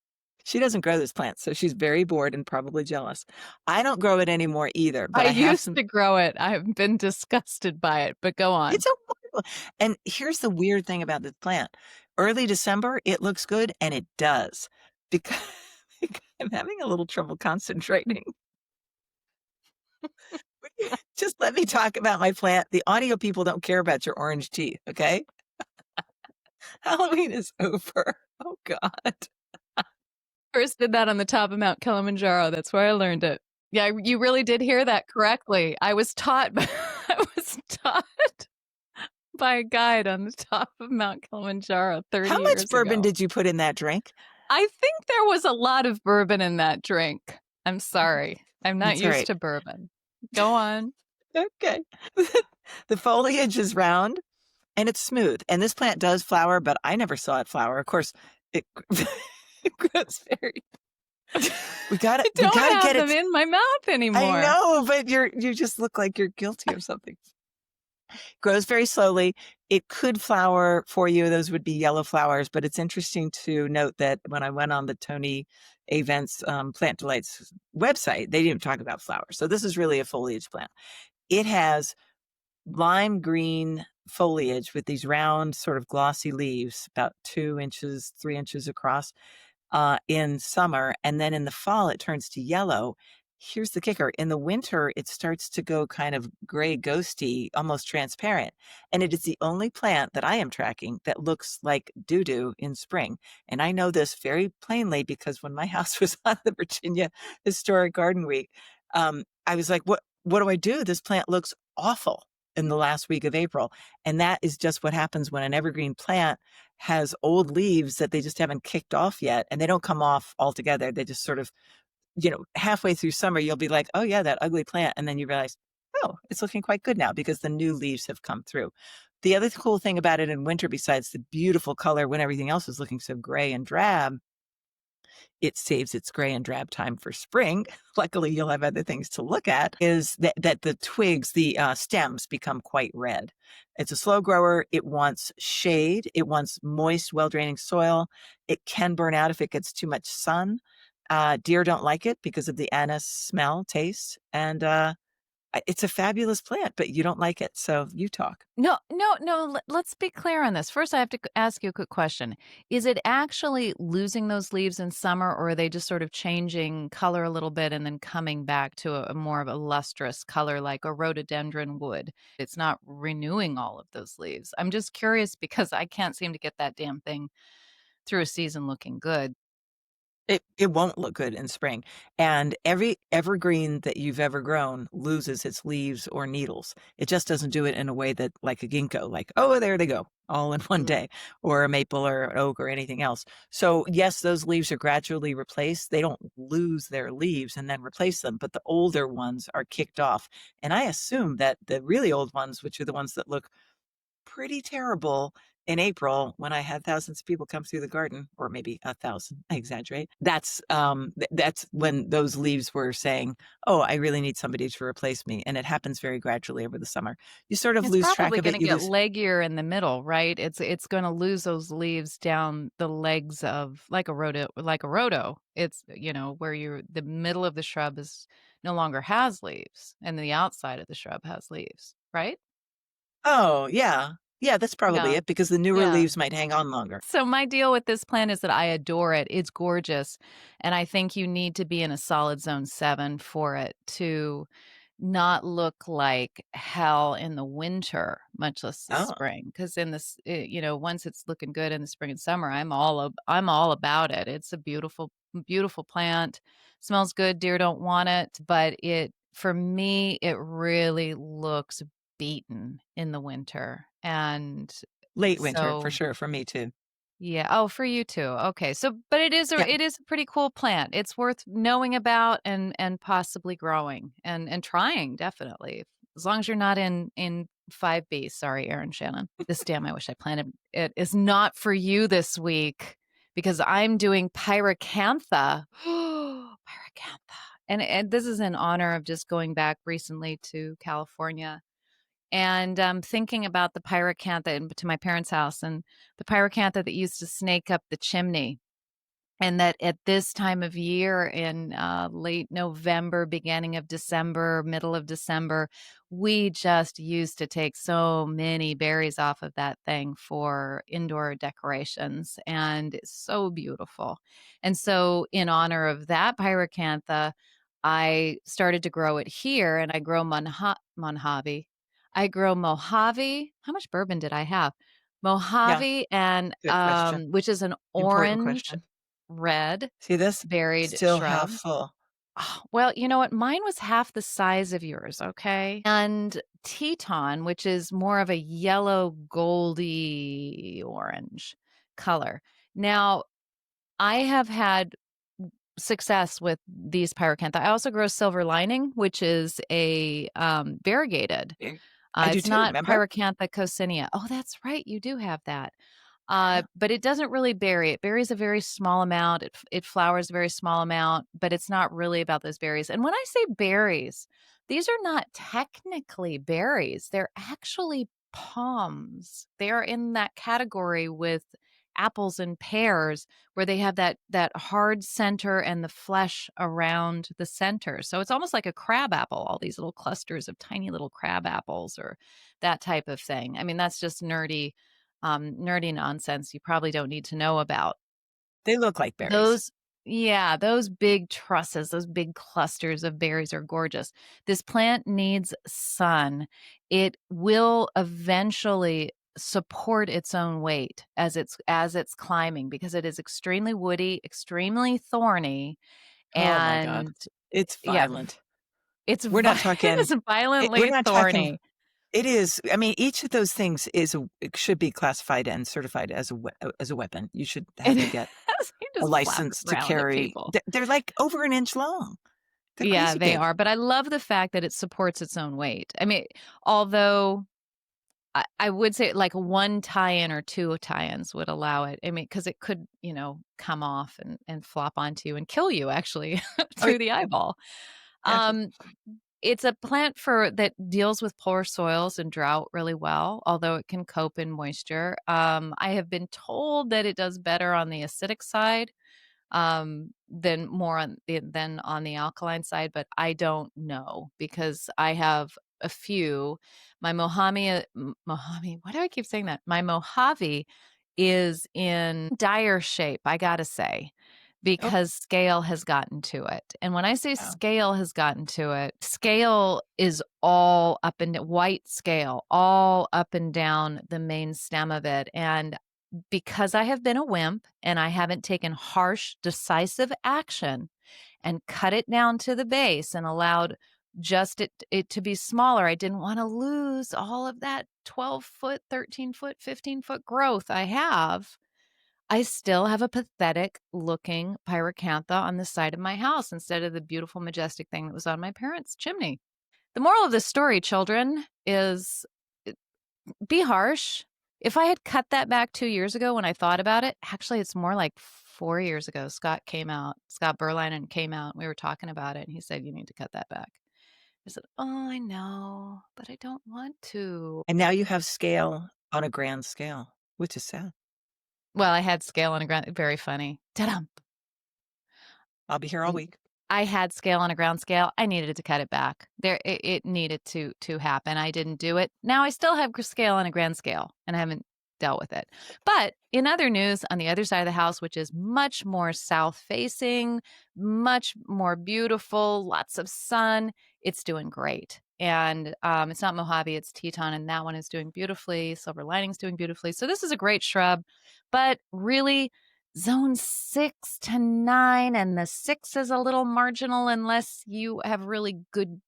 She doesn't grow this plant, so she's very bored and probably jealous. I don't grow it anymore either, but I I have used some. to grow it. I've been disgusted by it, but go on. It's so wonderful. And here's the weird thing about this plant. Early December, it looks good, and it does. Because I'm having a little trouble concentrating. Just let me talk about my plant. The audio people don't care about your orange teeth, okay? Halloween is over. Oh, God. First did that on the top of Mount Kilimanjaro. That's where I learned it. Yeah, you really did hear that correctly. I was taught by a guide on the top of Mount Kilimanjaro 30 years ago. How much bourbon did you put in that drink? I think there was a lot of bourbon in that drink. I'm sorry. I'm not used to bourbon. Go on. Okay. The foliage is round and it's smooth. And this plant does flower, but I never saw it flower. Of course, it grows very. We gotta have get them in my mouth anymore. I know, but you just look like you're guilty of something. Grows very slowly. It could flower for you. Those would be yellow flowers, but it's interesting to note that when I went on the Tony Avent's Plant Delights website, they didn't talk about flowers. So this is really a foliage plant. It has lime green foliage with these round, sort of glossy leaves, about 2 inches, 3 inches across in summer. And then in the fall, it turns to yellow. Here's the kicker. In the winter, it starts to go kind of gray, ghosty, almost transparent. And it is the only plant that I am tracking that looks like doo-doo in spring. And I know this very plainly because when my house was on the Virginia Historic Garden Week, I was like, what do I do? This plant looks awful. in the last week of April. And that is just what happens when an evergreen plant has old leaves that they just haven't kicked off yet. And they don't come off altogether. They just sort of, halfway through summer, you'll be like, oh, yeah, that ugly plant. And then you realize, oh, it's looking quite good now because the new leaves have come through. The other cool thing about it in winter, besides the beautiful color when everything else is looking so gray and drab, it saves its gray and drab time for spring. Luckily, you'll have other things to look at. Is that the twigs, the stems become quite red. It's a slow grower. It wants shade. It wants moist, well-draining soil. It can burn out if it gets too much sun. Deer don't like it because of the anise smell, taste, and it's a fabulous plant, but you don't like it, so you talk. No, no, no. Let's be clear on this. First, I have to ask you a quick question. Is it actually losing those leaves in summer, or are they just sort of changing color a little bit and then coming back to a more of a lustrous color like a rhododendron would? It's not renewing all of those leaves. I'm just curious because I can't seem to get that damn thing through a season looking good. It won't look good in spring, and every evergreen that you've ever grown loses its leaves or needles. It just doesn't do it in a way that like a ginkgo, like, "Oh, there they go, all in one Mm. day," or a maple or an oak or anything else. So, yes, those leaves are gradually replaced. They don't lose their leaves and then replace them, but the older ones are kicked off, and I assume that the really old ones, which are the ones that look pretty terrible in April when I had thousands of people come through the garden, or maybe 1,000, I exaggerate. That's when those leaves were saying, "Oh, I really need somebody to replace me," and it happens very gradually over the summer. You sort of It's lose track probably of it, gonna you get lose. leggier in the middle, right? It's gonna lose those leaves down the legs of like a rhodo. It's, where you're the middle of the shrub is no longer has leaves, and the outside of the shrub has leaves, right? Oh, yeah. Yeah, that's probably Yeah. it because the newer Yeah. leaves might hang on longer. So my deal with this plant is that I adore it. It's gorgeous, and I think you need to be in a solid zone 7 for it to not look like hell in the winter, much less the Oh, spring. Because in this, once it's looking good in the spring and summer, I'm all about it. It's a beautiful, beautiful plant. Smells good. Deer don't want it, but for me, it really looks beaten in the winter, and late winter for so sure for me too. yeah. Oh, for you too. Okay. So, but Yeah. it is a pretty cool plant. It's worth knowing about and possibly growing and trying definitely. As long as you're not in 5B. Sorry, Aaron Shannon. This damn I wish I planted it is not for you this week because I'm doing pyracantha. Pyracantha. And this is in honor of just going back recently to California and thinking about the pyracantha to my parents' house and the pyracantha that used to snake up the chimney. And that at this time of year in late November, beginning of December, middle of December, we just used to take so many berries off of that thing for indoor decorations. And it's so beautiful. And so, in honor of that pyracantha, I started to grow it here and I grow Mojave. I grow Mojave. How much bourbon did I have? Yeah, Mojave and good question. which is an Important orange question. red See this? berried Still half shrub. full. Oh, well, you know what? Mine was half the size of yours, okay? And Teton, which is more of a yellow goldy orange color. Now, I have had success with these pyracantha. I also grow silver lining, which is a variegated. Eh, I do It's too, not remember? Pyracantha coccinea. Oh, that's right. You do have that. Yeah. But it doesn't really berry. It berries a very small amount. It flowers a very small amount, but it's not really about those berries. And when I say berries, these are not technically berries. They're actually palms. They are in that category with apples and pears where they have that hard center and the flesh around the center. So it's almost like a crab apple, all these little clusters of tiny little crab apples or that type of thing. I mean, that's just nerdy nonsense you probably don't need to know about. They look like berries. Those yeah, those big trusses, those big clusters of berries are gorgeous. This plant needs sun. It will eventually support its own weight as it's climbing because it is extremely woody, extremely thorny, Oh my god. and It's yeah, violent. it's We're not it talking is we're violently not talking thorny. It is. I mean, each of those things it should be classified and certified as a weapon. You should It have to is. get You a just flap it license to around at carry. people. They're like over an inch long. They're Yeah, crazy they big. are, but I love the fact that it supports its own weight. I mean, although I would say like one tie-in or two tie-ins would allow it. I mean, because it could, come off and flop onto you and kill you actually Oh, through the eyeball. yeah. Um, it's a plant for that deals with poor soils and drought really well, although it can cope in moisture. I have been told that it does better on the acidic side than on the alkaline side, but I don't know because I have a few. My Mojave, why do I keep saying that? My Mojave is in dire shape, I gotta say, Oh, because scale has gotten to it. And when I say wow. scale has gotten to it, scale is all up and white scale, all up and down the main stem of it. And because I have been a wimp and I haven't taken harsh, decisive action and cut it down to the base and allowed just it to be smaller, I didn't want to lose all of that 12-foot, 13-foot, 15-foot growth I have. I still have a pathetic looking pyracantha on the side of my house instead of the beautiful, majestic thing that was on my parents' chimney. The moral of this story, children, is be harsh. If I had cut that back 2 years ago when I thought about it, actually, it's more like 4 years ago. Scott Berlinen came out, and we were talking about it, and he said, "You need to cut that back." I said, "Oh, I know, but I don't want to." And now you have scale on a grand scale, which is sad. Well, I had scale on a ground very funny. Ta-dum. I'll be here all week. I had scale on a ground scale. I needed to cut it back. It needed to happen. I didn't do it. Now I still have scale on a grand scale, and I haven't dealt with it. But in other news, on the other side of the house, which is much more south facing, much more beautiful, lots of sun, it's doing great. And it's not Mojave, it's Teton, and that one is doing beautifully. Silver Lining's doing beautifully. So this is a great shrub, but really zone 6 to 9, and the 6 is a little marginal unless you have really good,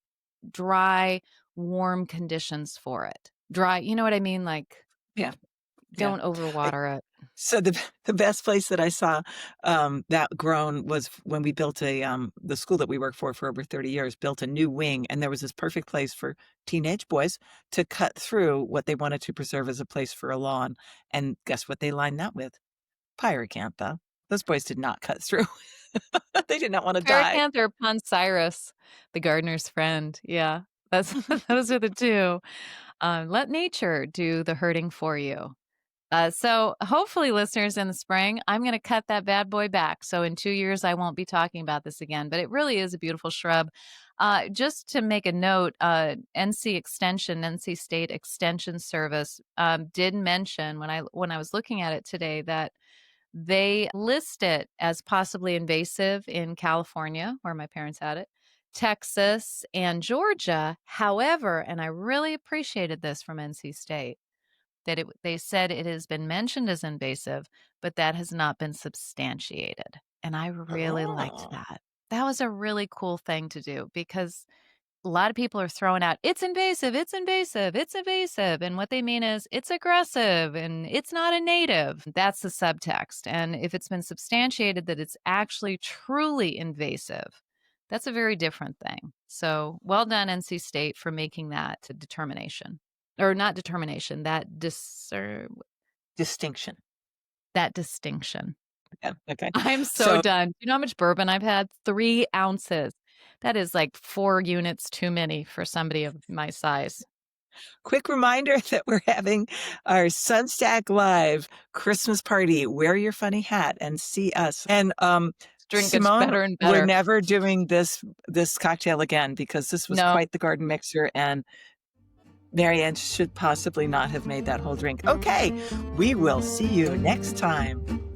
dry, warm conditions for it. Dry, you know what I mean? Like, Yeah, yeah. don't I overwater it. So the best place that I saw, that grown was when we built the school that we worked for over 30 years, built a new wing, and there was this perfect place for teenage boys to cut through what they wanted to preserve as a place for a lawn, and guess what they lined that with? Pyracantha. Those boys did not cut through. They did not wanna die. Paracanth or Poncirus, the gardener's friend. Yeah, that's those are the two. Let nature do the hurting for you. So hopefully, listeners, in the spring, I'm going to cut that bad boy back. So in 2 years, I won't be talking about this again. But it really is a beautiful shrub. Just to make a note, NC State Extension Service, did mention when I was looking at it today that they list it as possibly invasive in California, where my parents had it, Texas, and Georgia. However, and I really appreciated this from NC State that they said it has been mentioned as invasive, but that has not been substantiated. And I really liked Oh. that. That was a really cool thing to do because a lot of people are throwing out, it's invasive, it's invasive, it's invasive. And what they mean is it's aggressive and it's not a native. That's the subtext. And if it's been substantiated that it's actually truly invasive, that's a very different thing. So well done, NC State, for making that determination. Or not determination, Distinction. that distinction. Yeah, okay. I'm so So, done. Do you know how much bourbon I've had? 3 ounces. That is like 4 units too many for somebody of my size. quick reminder that we're having our Sunstack Live Christmas party. Wear your funny hat and see us. And, This drink gets Simone, better and we're better. never doing this cocktail again because this was No. quite the garden mixer, and Marianne should possibly not have made that whole drink. Okay, we will see you next time.